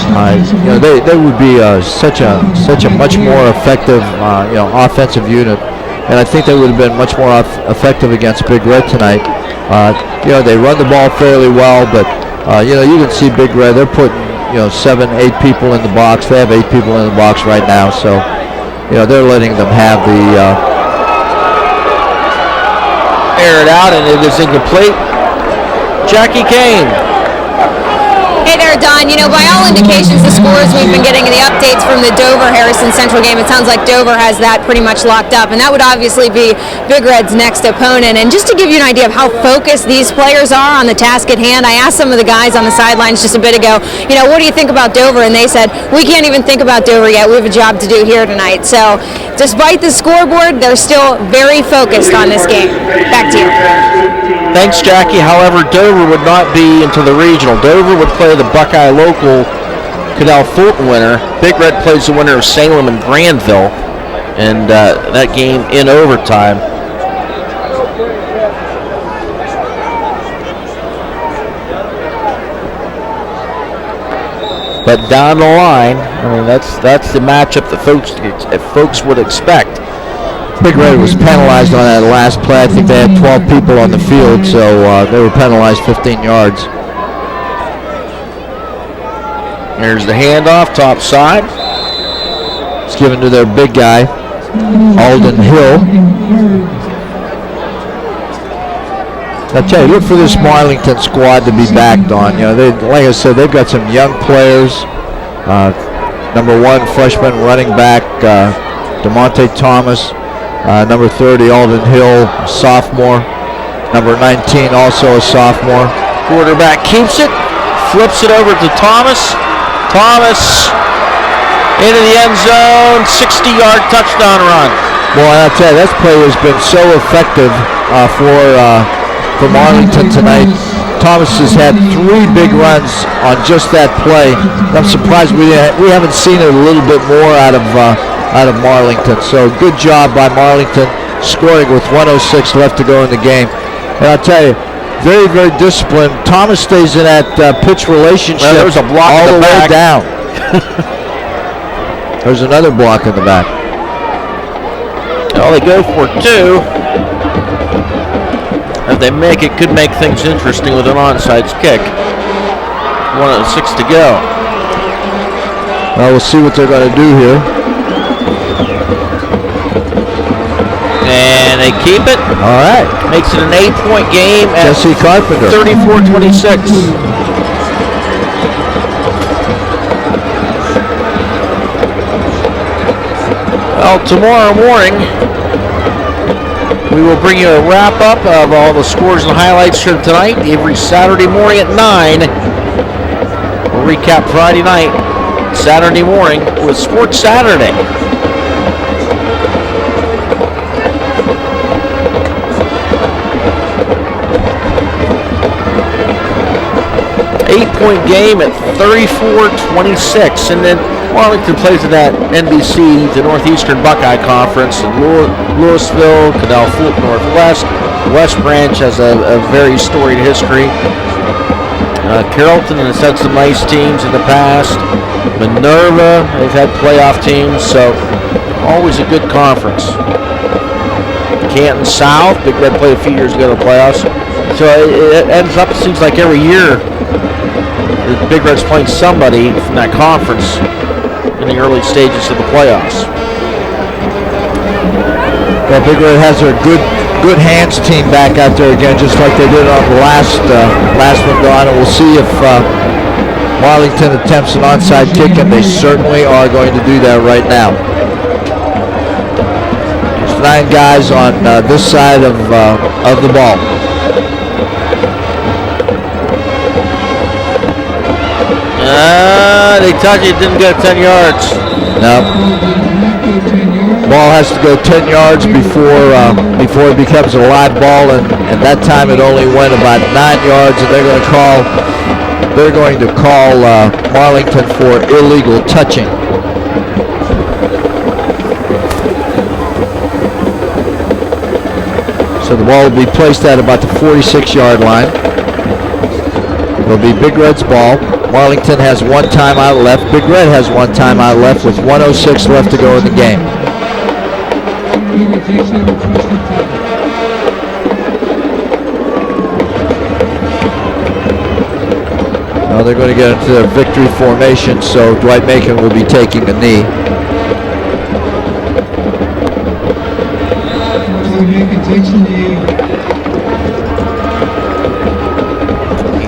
they would be such a much more effective, offensive unit, and I think they would have been much more effective against Big Red tonight. They run the ball fairly well, but you can see Big Red. They're putting 7, 8 people in the box. They have 8 people in the box right now, so. They're letting them have the air it out, and it is incomplete. Jackie Kane Hey there, Don. You know, by all indications, the scores we've been getting and the updates from the Dover-Harrison Central game, it sounds like Dover has that pretty much locked up, and that would obviously be Big Red's next opponent. And just to give you an idea of how focused these players are on the task at hand, I asked some of the guys on the sidelines just a bit ago, you know, what do you think about Dover? And they said, we can't even think about Dover yet. We have a job to do here tonight. So despite the scoreboard, they're still very focused on this game. Back to you. Thanks, Jackie. However, Dover would not be into the regional. Dover would play the Buckeye local Cadell Fulton winner. Big Red plays the winner of Salem and Granville, and that game in overtime. But down the line, I mean, that's the matchup that folks would expect. Big Red was penalized on that last play. I think they had 12 people on the field, so they were penalized 15 yards. There's the handoff, top side. It's given to their big guy, Alden Hill. I tell you, look for this Marlington squad to be back on. You know, they, like I said, they've got some young players. Number 1 freshman running back, DeMonte Thomas. Number 30, Alden Hill, sophomore. Number 19, also a sophomore. Quarterback keeps it, flips it over to Thomas. Thomas into the end zone, 60-yard touchdown run. Boy, I'll tell you, that play has been so effective for Marlington tonight. Thomas has had 3 big runs on just that play. I'm surprised we haven't seen it a little bit more out of Marlington. So good job by Marlington, scoring with 1:06 left to go in the game. And I'll tell you, very, very disciplined. Thomas stays in that pitch relationship there's a block all in the the way back. down. There's another block in the back. Well, they go for 2. If they make it, could make things interesting with an onside kick. 1:06 to go. Well, we'll see what they're going to do here. And they keep it. All right. Makes it an 8-point game at Jesse Carpenter. 34-26. Well, tomorrow morning, we will bring you a wrap-up of all the scores and highlights from tonight. Every Saturday morning at 9. We'll recap Friday night, Saturday morning with Sports Saturday. Eight-point game at 34-26, and then Marlington plays in that NBC, the Northeastern Buckeye Conference, in Louisville, Cadell Fulton Northwest. West Branch has a very storied history. Carrollton has had some nice teams in the past. Minerva, they've had playoff teams, so always a good conference. Canton South, Big Red played a few years ago in the playoffs. So it ends up, it seems like every year, the Big Red's playing somebody from that conference in the early stages of the playoffs. Well, Big Red has their good hands team back out there again, just like they did on the last one, Don. And we'll see if Marlington attempts an onside kick, and they certainly are going to do that right now. There's 9 guys on this side of the ball. They touch it, didn't go 10 yards. No. Ball has to go 10 yards before it becomes a live ball, and that time it only went about 9 yards, and they're going to call Marlington for illegal touching. So the ball will be placed at about the 46-yard line. It'll be Big Red's ball. Marlington has 1 timeout left. Big Red has 1 timeout left with 1:06 left to go in the game. Now they're going to get into their victory formation, so Dwight Macon will be taking a knee.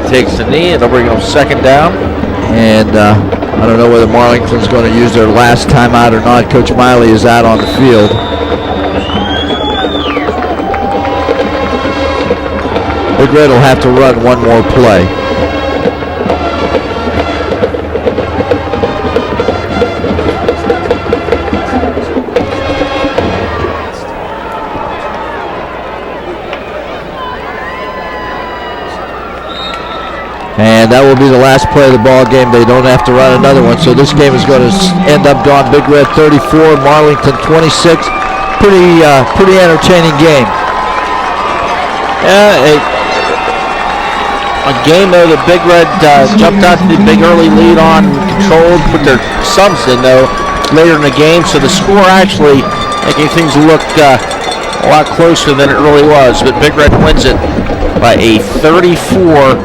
takes the knee, and they'll bring him second down. And I don't know whether Marlington's going to use their last timeout or not. Coach Miley is out on the field. Big Red will have to run one more play. And that will be the last play of the ball game. They don't have to run another one. So this game is going to end up gone. Big Red 34, Marlington 26. Pretty entertaining game. A game though that Big Red jumped out to the big early lead on, controlled, put their subs in though later in the game. So the score actually making things look a lot closer than it really was. But Big Red wins it by a 34-26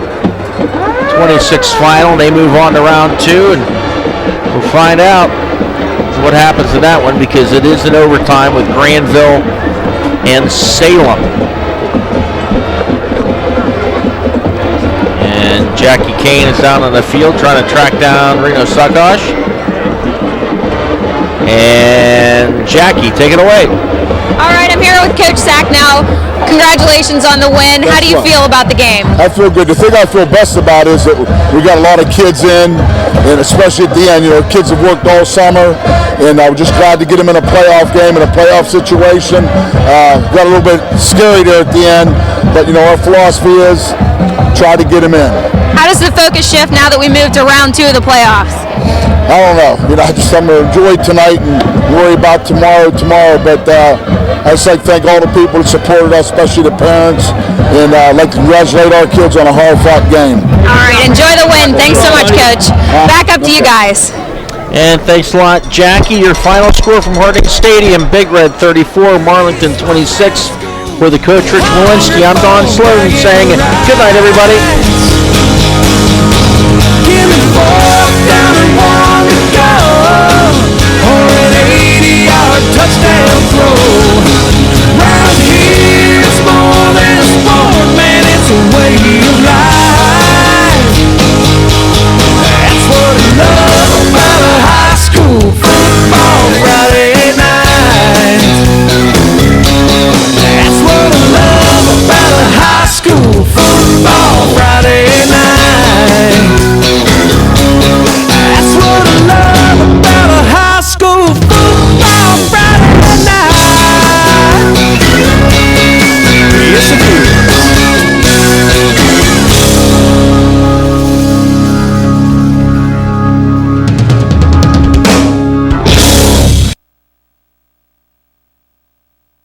final. They move on to round 2, and we'll find out what happens in that one because it is an overtime with Granville and Salem. And Jackie Kane is down on the field trying to track down Reno Sakosh. And Jackie, take it away. All right, I'm here with Coach Sack now. Congratulations on the win. How do you feel about the game? I feel good. The thing I feel best about is that we got a lot of kids in, and especially at the end, kids have worked all summer, and I'm just glad to get them in a playoff game, in a playoff situation. Got a little bit scary there at the end, but our philosophy is try to get them in. How does the focus shift now that we moved to round 2 of the playoffs? I don't know. I'm going to enjoy tonight and worry about tomorrow. But I just like to thank all the people that supported us, especially the parents, and I'd like to congratulate our kids on a hard-fought game. All right, enjoy the win. Thanks so much, Coach. Back up to you guys. And thanks a lot, Jackie. Your final score from Harding Stadium, Big Red 34, Marlington 26. For the coach, Rich Walensky, I'm Don Sloan saying good night, everybody. Give me 4th down and 1 to go, or an 80-yard touchdown throw.